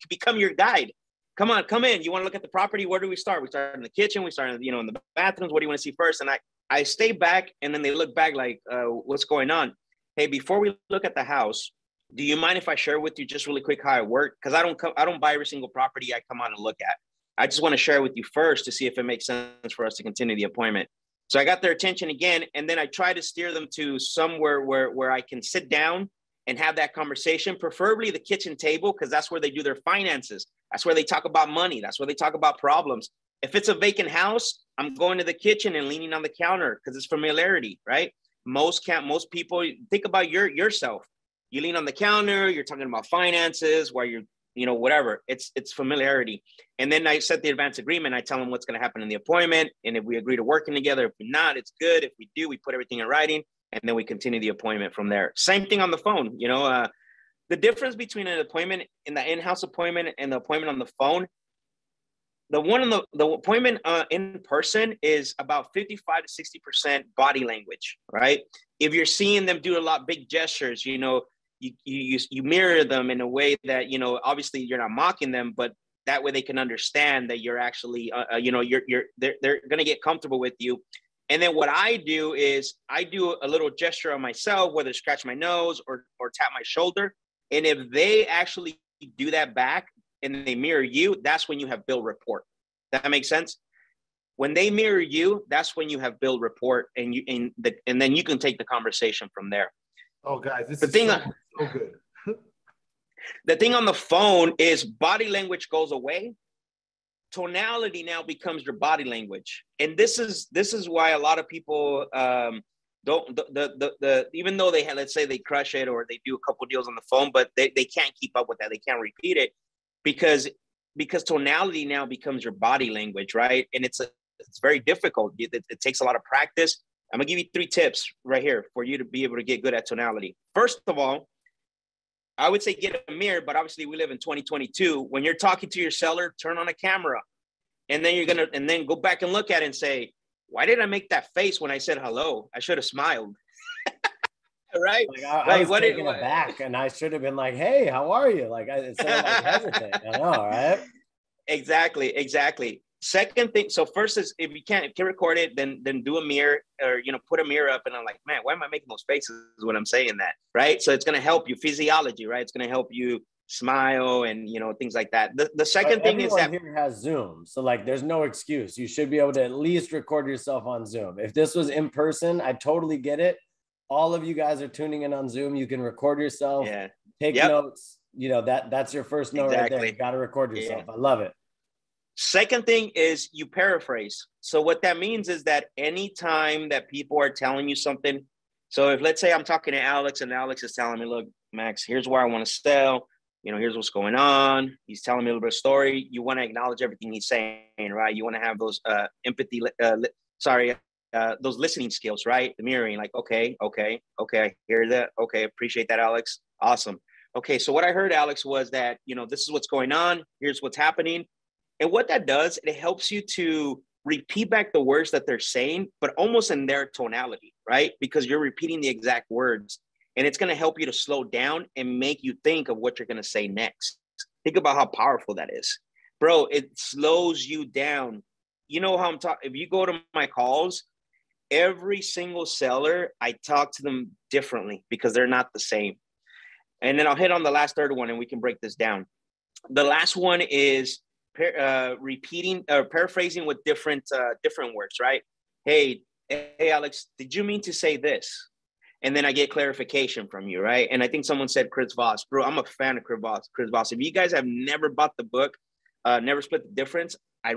become your guide. Come on, come in. You want to look at the property? Where do we start? We start in the kitchen. We start in the bathrooms. What do you want to see first? And I stay back, and then they look back like, what's going on? Hey, before we look at the house, do you mind if I share with you just really quick how I work? Because I don't buy every single property I come on and look at. I just want to share with you first to see if it makes sense for us to continue the appointment. So I got their attention again, and then I try to steer them to somewhere where I can sit down and have that conversation, preferably the kitchen table, because that's where they do their finances. That's where they talk about money. That's where they talk about problems. If it's a vacant house, I'm going to the kitchen and leaning on the counter because it's familiarity, right? Most people think about yourself. You lean on the counter, you're talking about finances while you're whatever. It's familiarity. And then I set the advance agreement. I tell them what's going to happen in the appointment. And if we agree to working together, if we're not, it's good. If we do, we put everything in writing, and then we continue the appointment from there. Same thing on the phone. The difference between an appointment in the in-house appointment and the appointment on the phone, the appointment in person is about 55 to 60% body language, right? If you're seeing them do a lot of big gestures, you mirror them in a way that, obviously you're not mocking them, but that way they can understand that you're actually, they're going to get comfortable with you. And then what I do is I do a little gesture on myself, whether scratch my nose or tap my shoulder. And if they actually do that back and they mirror you, that's when you have build rapport. That makes sense? When they mirror you, that's when you have build rapport, and then you can take the conversation from there. Oh, guys, this is so good. The thing on the phone is body language goes away. Tonality now becomes your body language. And this is why a lot of people even though they let's say they crush it or they do a couple deals on the phone, but they can't keep up with that. They can't repeat it because tonality now becomes your body language, right? And it's very difficult. It takes a lot of practice. I'm gonna give you 3 tips right here for you to be able to get good at tonality. First of all, I would say get a mirror, but obviously we live in 2022. When you're talking to your seller, turn on a camera, and then go back and look at it and say, why did I make that face when I said hello? I should have smiled. Right? I was taken aback, and I should have been like, hey, how are you? Instead of hesitate. I know, right? Exactly. Second thing, so first is if you can record it, then do a mirror or, put a mirror up, and I'm like, man, why am I making those faces when I'm saying that, right? So it's going to help you physiology, right? It's going to help you smile and, things like that. The second thing is that here has Zoom. So there's no excuse. You should be able to at least record yourself on Zoom. If this was in person, I totally get it. All of you guys are tuning in on Zoom. You can record yourself, take notes. That's your first note right there. You got to record yourself. I love it. Second thing is you paraphrase. So what that means is that anytime that people are telling you something, so if let's say I'm talking to Alex and Alex is telling me, look, Max, here's where I want to sell. Here's what's going on. He's telling me a little bit of story. You want to acknowledge everything he's saying, right? You want to have those empathy, those listening skills, right? The mirroring, like, okay, I hear that. Okay, appreciate that, Alex. Awesome. Okay, so what I heard, Alex, was that, this is what's going on. Here's what's happening. And what that does, it helps you to repeat back the words that they're saying, but almost in their tonality, right? Because you're repeating the exact words. And it's going to help you to slow down and make you think of what you're going to say next. Think about how powerful that is. Bro, it slows you down. You know how I'm talking? If you go to my calls, every single seller, I talk to them differently because they're not the same. And then I'll hit on the last third one and we can break this down. The last one is repeating or paraphrasing with different words, right? Hey, Alex, did you mean to say this? And then I get clarification from you, right? And I think someone said Chris Voss. Bro, I'm a fan of Chris Voss. If you guys have never bought the book, Never Split the Difference, I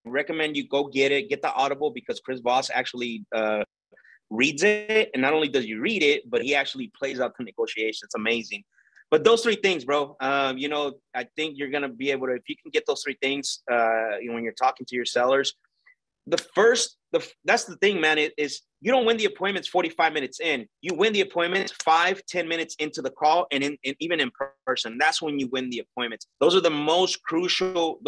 recommend you go get it, get the Audible, because Chris Voss actually reads it. And not only does he read it, but he actually plays out the negotiation. It's amazing. But those 3 things, bro, I think you're going to be able to, if you can get those 3 things, when you're talking to your sellers, that's the thing, man, is you don't win the appointments 45 minutes in. You win the appointments 5-10 minutes into the call, and even in person. That's when you win the appointments. Those are the most crucial.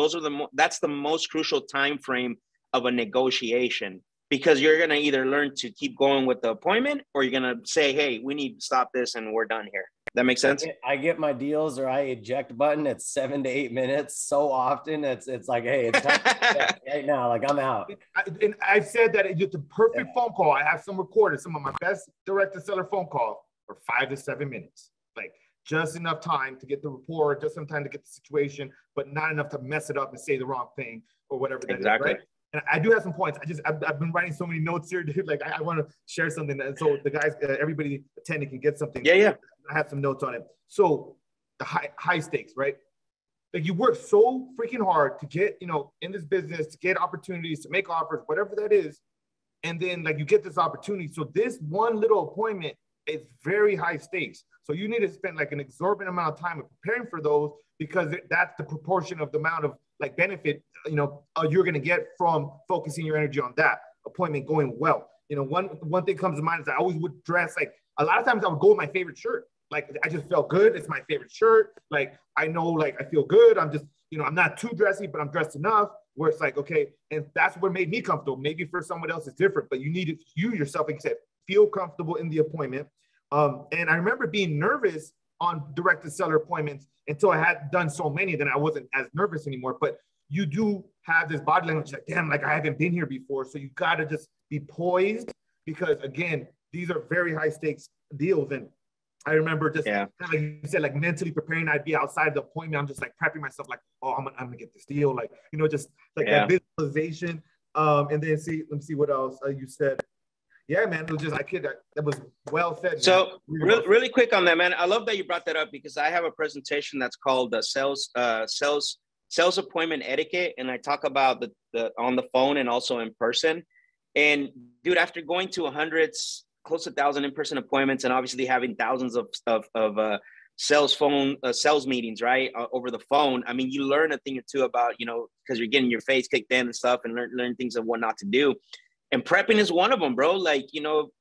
That's the most crucial time frame of a negotiation, because you're going to either learn to keep going with the appointment, or you're going to say, hey, we need to stop this and we're done here. That makes sense? I get my deals or I eject button at 7 to 8 minutes so often. It's like, hey, it's time right now. Like, I'm out. And I've said that it's the perfect phone call. I have some recorded. Some of my best direct to seller phone calls for 5 to 7 minutes. Like, just enough time to get the rapport, just enough time to get the situation, but not enough to mess it up and say the wrong thing or whatever that is, right? And I do have some points. I've been writing so many notes here, dude. Like, I want to share something that, so the guys, everybody attending can get something. Yeah. I have some notes on it. So the high stakes, right? Like, you work so freaking hard to get, in this business, to get opportunities, to make offers, whatever that is. And then, like, you get this opportunity. So this one little appointment is very high stakes. So you need to spend like an exorbitant amount of time of preparing for those, because that's the proportion of the amount of like benefit, you're going to get from focusing your energy on that appointment going well. One thing comes to mind is I always would dress like, a lot of times I would go with my favorite shirt. Like, I just felt good. It's my favorite shirt. Like, I know, like, I feel good. I'm just, I'm not too dressy, but I'm dressed enough where it's like, okay. And that's what made me comfortable. Maybe for someone else it's different, but you yourself, like you said, feel comfortable in the appointment. And I remember being nervous on direct to seller appointments until I had done so many that I wasn't as nervous anymore. But you do have this body language like, damn, like I haven't been here before. So you got to just be poised, because again, these are very high stakes deals. And I remember just, like you said, like mentally preparing. I'd be outside the appointment. I'm just like prepping myself, like, oh, I'm gonna get this deal. Like, just like that visualization. And then let me see what else you said. Yeah, man, it was just, that was well said. So really quick on that, man. I love that you brought that up, because I have a presentation that's called the sales appointment etiquette. And I talk about the on the phone and also in person. And dude, after going to hundreds, close to 1,000 in-person appointments, and obviously having thousands of sales meetings, right, over the phone. I mean, you learn a thing or two about, because you're getting your face kicked in and stuff, and learn things of what not to do. And prepping is one of them, bro. Like,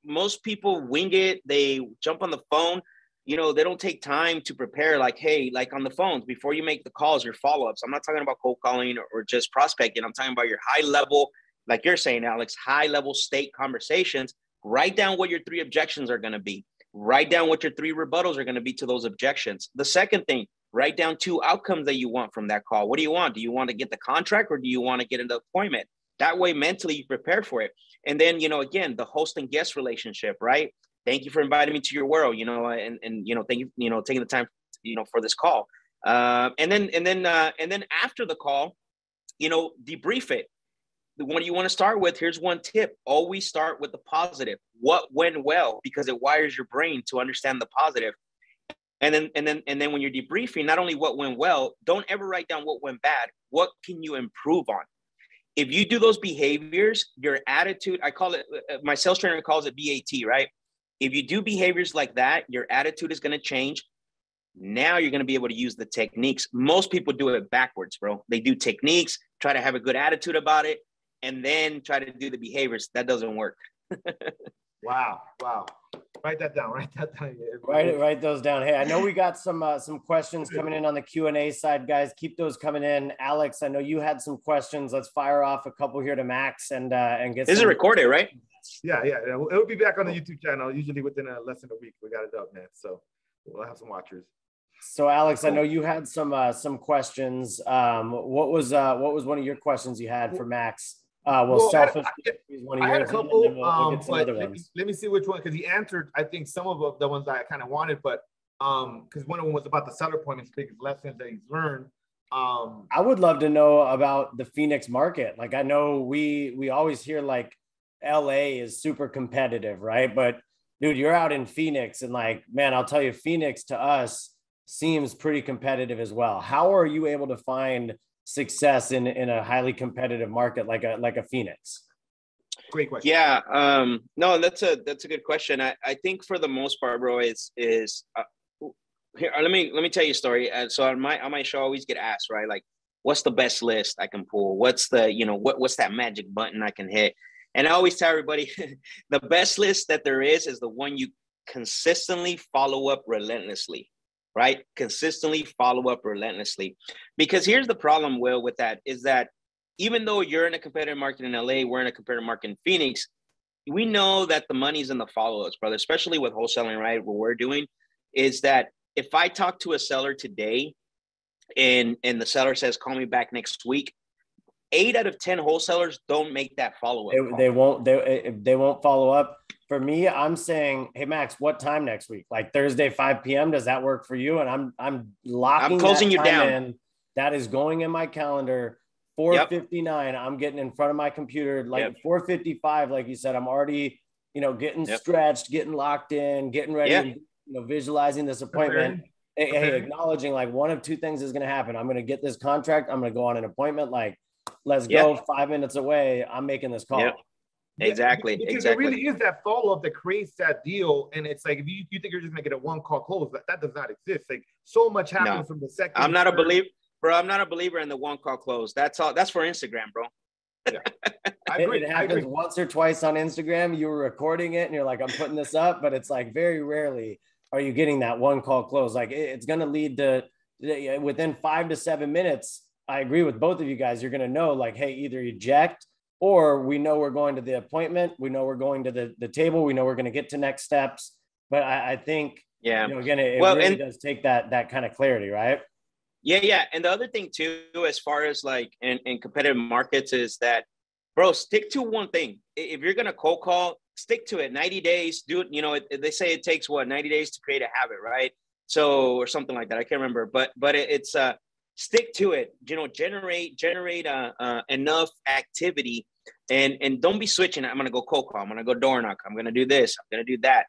most people wing it. They jump on the phone. They don't take time to prepare. Like, hey, like on the phones, before you make the calls, your follow-ups. I'm not talking about cold calling or just prospecting. I'm talking about your high level, like you're saying, Alex, high level state conversations. Write down what your 3 objections are going to be. Write down what your 3 rebuttals are going to be to those objections. The second thing, write down 2 outcomes that you want from that call. What do you want? Do you want to get the contract, or do you want to get an appointment? That way, mentally, you prepare for it. And then, again, the host and guest relationship, right? Thank you for inviting me to your world, and thank you, taking the time, for this call. And then after the call, debrief it. What do you want to start with? Here's one tip. Always start with the positive. What went well? Because it wires your brain to understand the positive. And then when you're debriefing, not only what went well, don't ever write down what went bad. What can you improve on? If you do those behaviors, your attitude, I call it, my sales trainer calls it BAT, right? If you do behaviors like that, your attitude is going to change. Now you're going to be able to use the techniques. Most people do it backwards, bro. They do techniques, try to have a good attitude about it, and then try to do the behaviors. That doesn't work. Wow. Write that down. Write those down. Hey, I know we got some questions coming in on the Q&A side, guys. Keep those coming in. Alex, I know you had some questions. Let's fire off a couple here to Max and get. This is recorded, right? Yeah. It'll be back on the YouTube channel. Usually within less than a week, we got it up, man. So we'll have some watchers. So Alex, I know you had some questions. What was one of your questions you had for Max? Selfish is one of yours. I had a couple, but let me see which one, because he answered, I think, some of the ones that I kind of wanted, but because one of them was about the seller appointments, biggest lessons that he's learned. I would love to know about the Phoenix market. Like, I know we always hear like LA is super competitive, right? But dude, you're out in Phoenix, and like, man, I'll tell you, Phoenix to us seems pretty competitive as well. How are you able to find success in a highly competitive market like a Phoenix? Great question. Yeah. No, that's a good question. I think for the most part, bro, is here. Let me tell you a story. So on my show, I always get asked, right? Like, what's the best list I can pull? What's the, what's that magic button I can hit? And I always tell everybody, the best list that there is the one you consistently follow up relentlessly. Right? Consistently follow up relentlessly. Because here's the problem, Will, with that is that even though you're in a competitive market in LA, we're in a competitive market in Phoenix, we know that the money's in the follow-ups, brother, especially with wholesaling, right? What we're doing is that if I talk to a seller today and the seller says, call me back next week, 8 out of 10 wholesalers don't make that follow-up. They won't follow up. For me, I'm saying, hey, Max, what time next week? Like Thursday, 5 p.m. Does that work for you? And I'm locking. I'm closing you down. In. That is going in my calendar. 4:59. I'm getting in front of my computer. Like 4:55, like you said, I'm already, getting stretched, getting locked in, getting ready, and, visualizing this appointment. Hey, acknowledging like one of 2 things is going to happen. I'm going to get this contract. I'm going to go on an appointment. Like, let's go. 5 minutes away. I'm making this call. Exactly. Because there Exactly. really is that follow-up that creates that deal. And it's like, if you think you're just gonna get a one-call close, that does not exist. Like, so much happens No, from the second. I'm not a believer, bro. I'm not a believer in the one call close. That's all. That's for Instagram, bro. Yeah. I agree. It happens once or twice on Instagram. You were recording it and you're like, I'm putting this up, but it's like very rarely are you getting that one call close. Like it's going to lead to within 5 to 7 minutes. I agree with both of you guys. You're going to know like, hey, either eject or we know we're going to the appointment. We know we're going to the table. We know we're going to get to next steps. But I think, Yeah. again, it really does take that kind of clarity, right? Yeah. And the other thing too, as far as like in competitive markets is that, bro, stick to one thing. If you're going to cold call, stick to it. 90 days, do it. They say it takes 90 days to create a habit, right? So, or something like that. I can't remember, but it's stick to it, generate enough activity and don't be switching. I'm going to go cold call. I'm going to go door knock. I'm going to do this. I'm going to do that.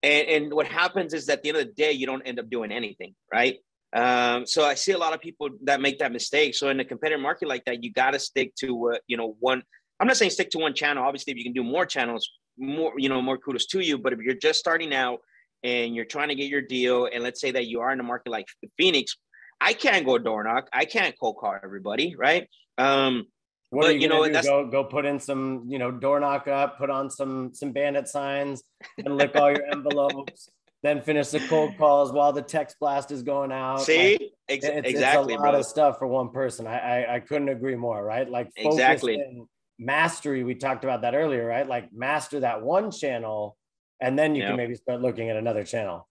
And what happens is that at the end of the day, you don't end up doing anything, right? So I see a lot of people that make that mistake. So in a competitive market like that, you got to stick to, one. I'm not saying stick to one channel. Obviously, if you can do more channels, more kudos to you. But if you're just starting out and you're trying to get your deal, and let's say that you are in a market like Phoenix, I can't go door knock. I can't cold call everybody, right? What are you gonna do? Go put in some, door knock up, put on some bandit signs, and lick all your envelopes. Then finish the cold calls while the text blast is going out. See, exactly, it's a lot of stuff for one person. I couldn't agree more, right? Like focus and mastery. We talked about that earlier, right? Like master that one channel, and then you can maybe start looking at another channel.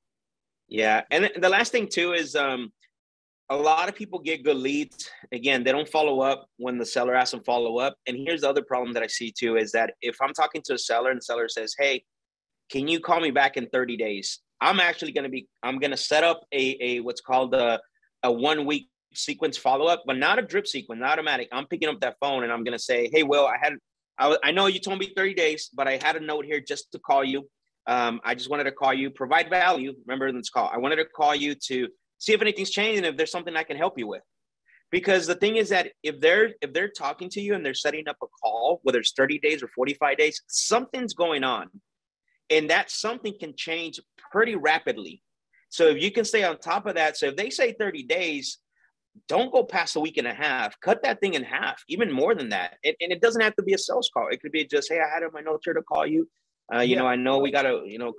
Yeah, and the last thing too is a lot of people get good leads. Again, they don't follow up when the seller asks them follow up. And here's the other problem that I see too is that if I'm talking to a seller and the seller says, "Hey, can you call me back in 30 days?" I'm going to set up a what's called a 1 week sequence follow-up, but not a drip sequence, not automatic. I'm picking up that phone and I'm going to say, "Hey, Will, I know you told me 30 days, but I had a note here just to call you. I just wanted to call you, provide value." Remember this call. I wanted to call you to see if anything's changed and if there's something I can help you with. Because the thing is that if they're talking to you and they're setting up a call, whether it's 30 days or 45 days, something's going on. And that something can change pretty rapidly. So if you can stay on top of that. So if they say 30 days, don't go past a week and a half. Cut that thing in half, even more than that. And it doesn't have to be a sales call. It could be just, "Hey, I had it in my notes here to call you. I know we got to,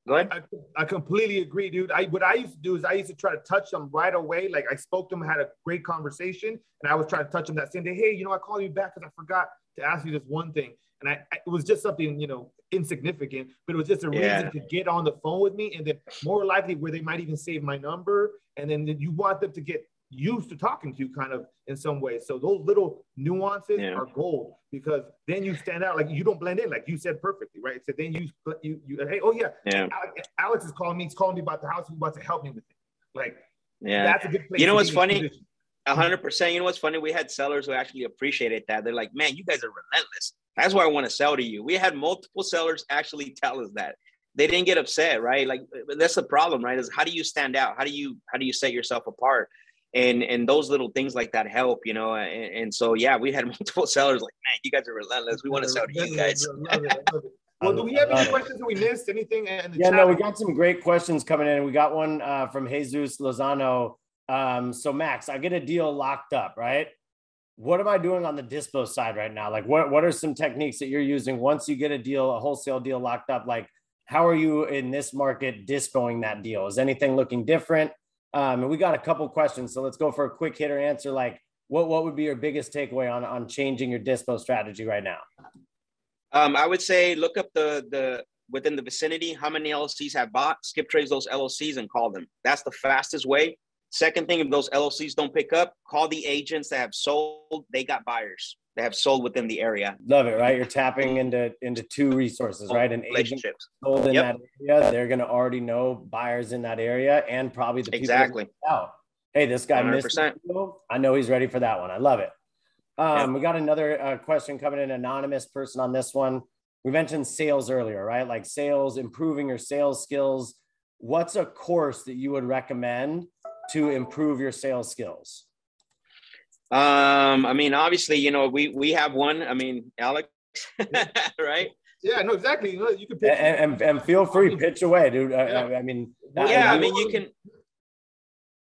go ahead." I completely agree, dude. What I used to do is I used to try to touch them right away. Like I spoke to them, had a great conversation, and I was trying to touch them that same day. "Hey, I called you back because I forgot to ask you this one thing." And it was just something, insignificant, but it was just a reason to get on the phone with me. And then more likely where they might even save my number. And then you want them to get used to talking to you kind of in some way. So those little nuances are gold because then you stand out, like you don't blend in, like you said perfectly, right? So then you hey, oh yeah. Alex is calling me. He's calling me about the house. He wants to help me with it. Like, that's a good place. You know what's funny? 100%. You know what's funny? We had sellers who actually appreciated that. They're like, "Man, you guys are relentless. That's why I want to sell to you." We had multiple sellers actually tell us that. They didn't get upset, right? Like that's the problem, right? Is how do you stand out? How do you set yourself apart? And those little things like that help, and so we had multiple sellers like, "Man, you guys are relentless. We want to sell to you guys." Love it. Well, do we have any questions that we missed? Anything in the chat? No, we got some great questions coming in. We got one from Jesus Lozano. So Max, I get a deal locked up, right? What am I doing on the dispo side right now? Like what are some techniques that you're using once you get a wholesale deal locked up? Like how are you in this market dispoing that deal? Is anything looking different? And we got a couple questions. So let's go for a quick hitter answer. Like what would be your biggest takeaway on changing your dispo strategy right now? I would say look up the within the vicinity, how many LLCs have bought, skip trades those LLCs and call them. That's the fastest way. Second thing, if those LLCs don't pick up, call the agents that have sold. They got buyers that have sold within the area. Love it, right? You're tapping into two resources, right? An agent sold in that area. They're going to already know buyers in that area and probably the people out. Hey, this guy 100%. Missed the deal. I know he's ready for that one. I love it. We got another question coming in, anonymous person on this one. We mentioned sales earlier, right? Like sales, improving your sales skills. What's a course that you would recommend to improve your sales skills? I mean, obviously, we have one. I mean, Alex, right? Yeah, no, exactly. You can pitch and feel free, pitch away, dude. I mean, yeah, I mean, you can.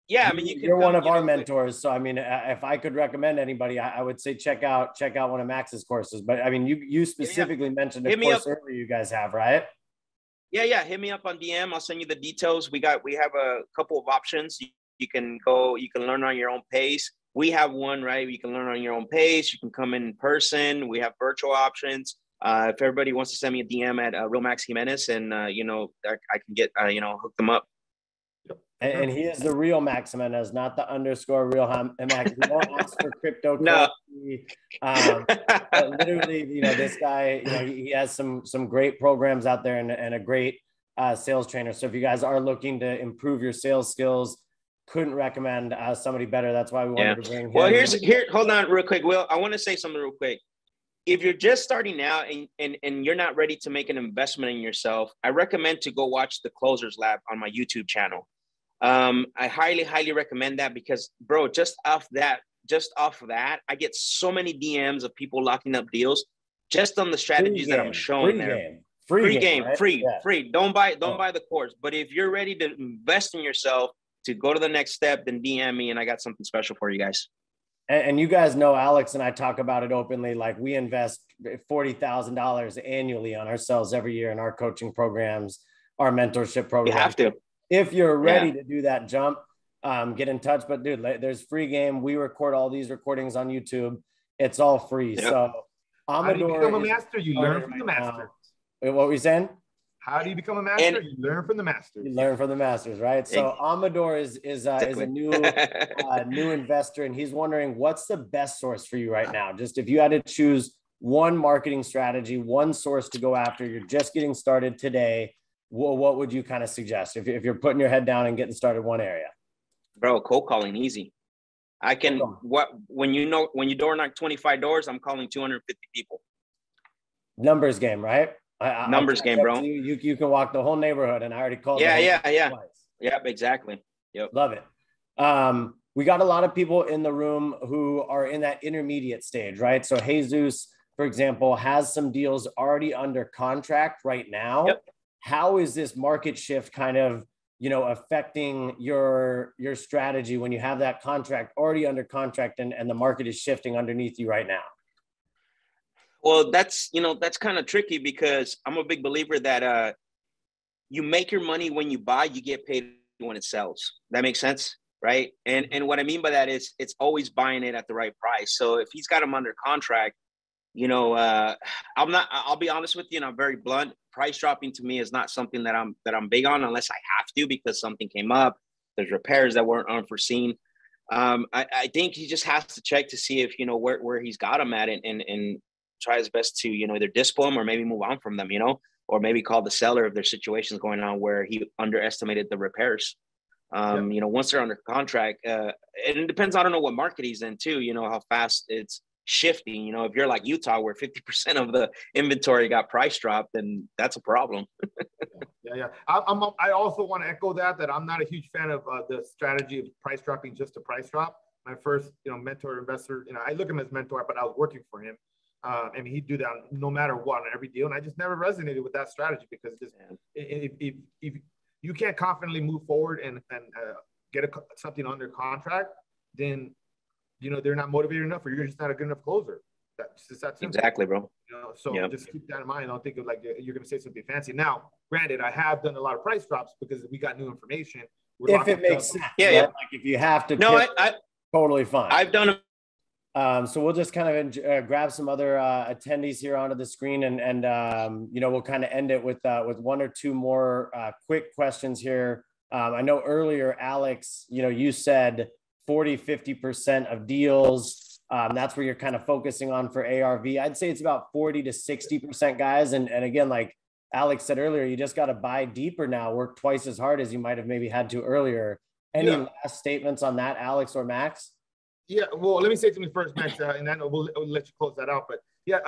Yeah, I mean, you can. You're one of our mentors, so I mean, if I could recommend anybody, I would say check out one of Max's courses. But I mean, you specifically mentioned a course earlier you guys have, right? Yeah. Hit me up on DM. I'll send you the details. We have a couple of options. You can go. You can learn on your own pace. We have one, right? You can learn on your own pace. You can come in person. We have virtual options. If everybody wants to send me a DM at Real Max Jimenez, and I can get hook them up. And he is the real Max Jimenez, not the _ real Max. We don't ask for cryptocurrency. No. But literally, this guy, he has some great programs out there and a great sales trainer. So if you guys are looking to improve your sales skills, couldn't recommend somebody better. That's why we wanted to bring him. Well, hold on real quick, Will. I want to say something real quick. If you're just starting out and you're not ready to make an investment in yourself, I recommend to go watch the Closers Lab on my YouTube channel. I highly recommend that because, bro, just off that, I get so many DMs of people locking up deals just on the strategies that I'm showing there. Free game, right? Free. Don't buy the course. But if you're ready to invest in yourself to go to the next step, then DM me and I got something special for you guys. And you guys know Alex and I talk about it openly. Like, we invest $40,000 annually on ourselves every year in our coaching programs, our mentorship programs. You have to. If you're ready to do that jump, get in touch. But dude, there's free game. We record all these recordings on YouTube. It's all free. Yep. So how do you become a master? You learn from the master. Wait, what were we saying? How do you become a master? You learn from the masters. You learn from the masters, right? So Amador is a new new investor, and he's wondering, what's the best source for you right now? Just if you had to choose one marketing strategy, one source to go after, you're just getting started today, what would you kind of suggest if you're putting your head down and getting started one area? Bro, cold calling, easy. I can when you door knock 25 doors, I'm calling 250 people. Numbers game, right? Numbers game, bro. You can walk the whole neighborhood, and I already called. Yeah. Yep, exactly. Yep. Love it. We got a lot of people in the room who are in that intermediate stage, right? So Jesus, for example, has some deals already under contract right now. Yep. How is this market shift kind of, affecting your strategy when you have that contract already under contract and the market is shifting underneath you right now? Well, that's kind of tricky because I'm a big believer that you make your money when you buy, you get paid when it sells. That makes sense, right? And what I mean by that is it's always buying it at the right price. So if he's got them under contract, I'll be honest with you, and I'm very blunt. Price dropping to me is not something that I'm big on unless I have to because something came up. There's repairs that weren't unforeseen. I think he just has to check to see if where he's got them at and try his best to either dispo them or maybe move on from them, or maybe call the seller if there's situations going on where he underestimated the repairs. Once they're under contract, and it depends. I don't know what market he's in too. How fast it's shifting. If you're like Utah, where 50% of the inventory got price dropped, then that's a problem. Yeah. I also want to echo that I'm not a huge fan of the strategy of price dropping just to price drop. My first, mentor investor, I look at him as mentor, but I was working for him. And he'd do that no matter what on every deal. And I just never resonated with that strategy because if you can't confidently move forward and get something under contract, then they're not motivated enough, or you're just not a good enough closer. That's just that simple. Exactly, bro. Just keep that in mind. Don't think of like you're going to say something fancy. Now, granted, I have done a lot of price drops because we got new information. If it makes sense, yeah. Like if you have to, totally fine. I've done. So we'll just kind of grab some other attendees here onto the screen, and we'll kind of end it with one or two more quick questions here. I know earlier, Alex, you said 40-50% of deals. That's where you're kind of focusing on for ARV. I'd say it's about 40 to 60%, guys. And again, like Alex said earlier, you just got to buy deeper now, work twice as hard as you might have maybe had to earlier. Any last statements on that, Alex or Max? Yeah, well, let me say something first, Max, and then we'll let you close that out. But yeah,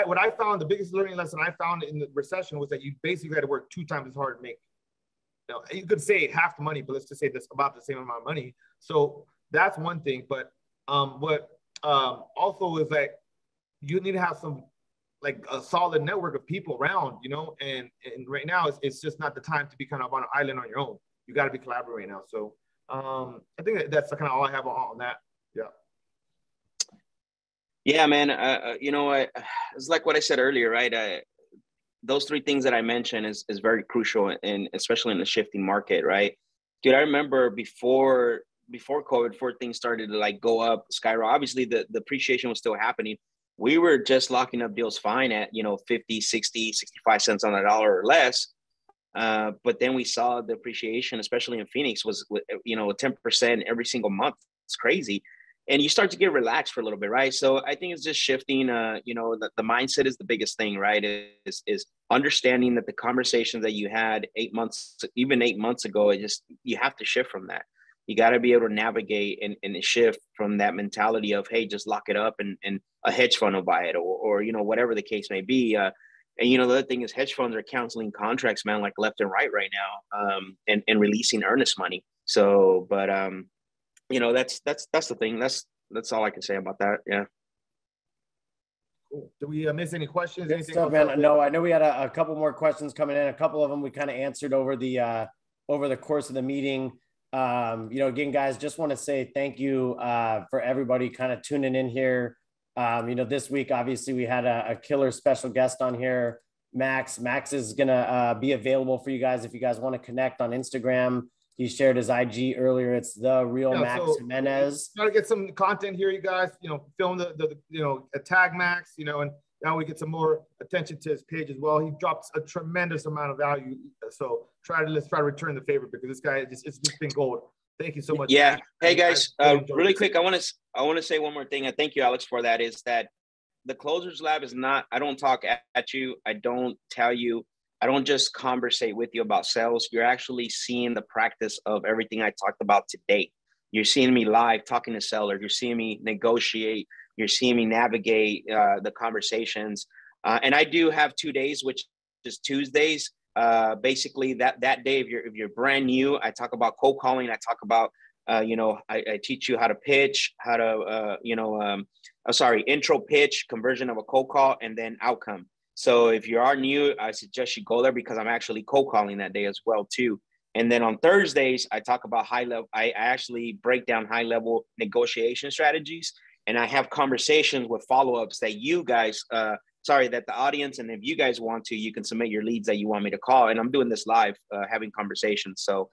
what I found, the biggest learning lesson I found in the recession was that you basically had to work 2 times as hard to make. You could say half the money, but let's just say that's about the same amount of money. So that's one thing. But what also is that you need to have some like a solid network of people around, you know, and right now it's just not the time to be kind of on an island on your own. You got to be collaborating now. So I think that's kind of all I have on that. Yeah. Yeah, man. You know, it's like what I said earlier, right? Those three things that I mentioned is very crucial, and especially in the shifting market, right? Dude, I remember before COVID, before things started to like go up, skyrocket. Obviously, the appreciation was still happening. We were just locking up deals fine at, you know, 50, 60, 65 cents on the dollar or less. But then we saw the appreciation, especially in Phoenix, was, you know, 10% every single month. It's crazy. And you start to get relaxed for a little bit, right? So I think it's just shifting, you know, the mindset is the biggest thing, right? Is understanding that the conversations that you had 8 months, even 8 months ago, you have to shift from that. You got to be able to navigate and shift from that mentality of, hey, just lock it up and a hedge fund will buy it, or you know, whatever the case may be. And, you know, the other thing is hedge funds are canceling contracts, man, like left and right now, and releasing earnest money. So, but, you know, that's the thing. That's all I can say about that. Yeah. Cool. Did we miss any questions? Good Anything stuff, man. No, I know we had a couple more questions coming in. A couple of them we kind of answered over the course of the meeting. You know, again, guys, just want to say thank you for everybody kind of tuning in here. You know, this week, obviously, we had a killer special guest on here, Max. Max is going to be available for you guys if you guys want to connect on Instagram. He shared his IG earlier. It's the real Max Jimenez. Try to get some content here, you guys. You know, film the you know, tag Max. You know, and now we get some more attention to his page as well. He drops a tremendous amount of value. So let's try to return the favor, because this guy it's just been gold. Thank you so much. Yeah. Hey guys, really quick, I want to say one more thing. I thank you, Alex, for that. Is that the Closers Lab is not, I don't talk at you. I don't tell you. I don't just conversate with you about sales. You're actually seeing the practice of everything I talked about today. You're seeing me live talking to sellers. You're seeing me negotiate. You're seeing me navigate the conversations. And I do have 2 days, which is Tuesdays. Basically that day, if you're brand new, I talk about cold calling. I talk about, you know, I teach you how to pitch, how to, you know, intro pitch, conversion of a cold call, and then outcome. So if you are new, I suggest you go there, because I'm actually cold calling that day as well too. And then on Thursdays, I talk about high level. I actually break down high level negotiation strategies, and I have conversations with follow-ups that you guys, that the audience, and if you guys want to, you can submit your leads that you want me to call. And I'm doing this live, having conversations. So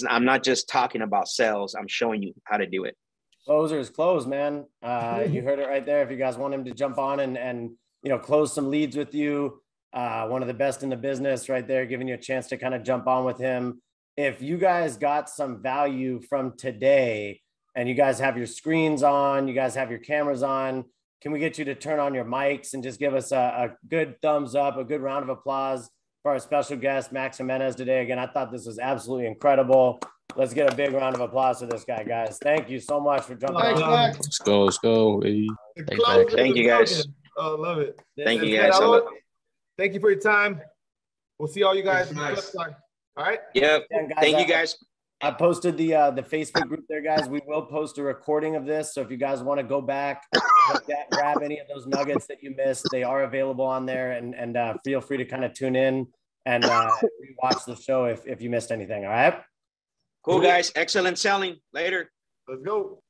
I'm not just talking about sales. I'm showing you how to do it. Closers close, man. You heard it right there. If you guys want him to jump on and you know, close some leads with you, one of the best in the business right there, giving you a chance to kind of jump on with him. If you guys got some value from today and you guys have your screens on, you guys have your cameras on, can we get you to turn on your mics and just give us a good thumbs up, a good round of applause for our special guest, Max Jimenez, today? Again, I thought this was absolutely incredible. Let's get a big round of applause for this guy, guys. Thank you so much for jumping on. Let's go. Let's go. Thank you, guys. Oh, love it. Thank you, guys. Thank you for your time. We'll see all you guys next time. All right. Yep. Thank you, guys. I posted the Facebook group there, guys. We will post a recording of this. So if you guys want to go back, grab any of those nuggets that you missed, they are available on there, and feel free to kind of tune in and watch the show if you missed anything. All right. Cool, guys. Excellent selling. Later. Let's go.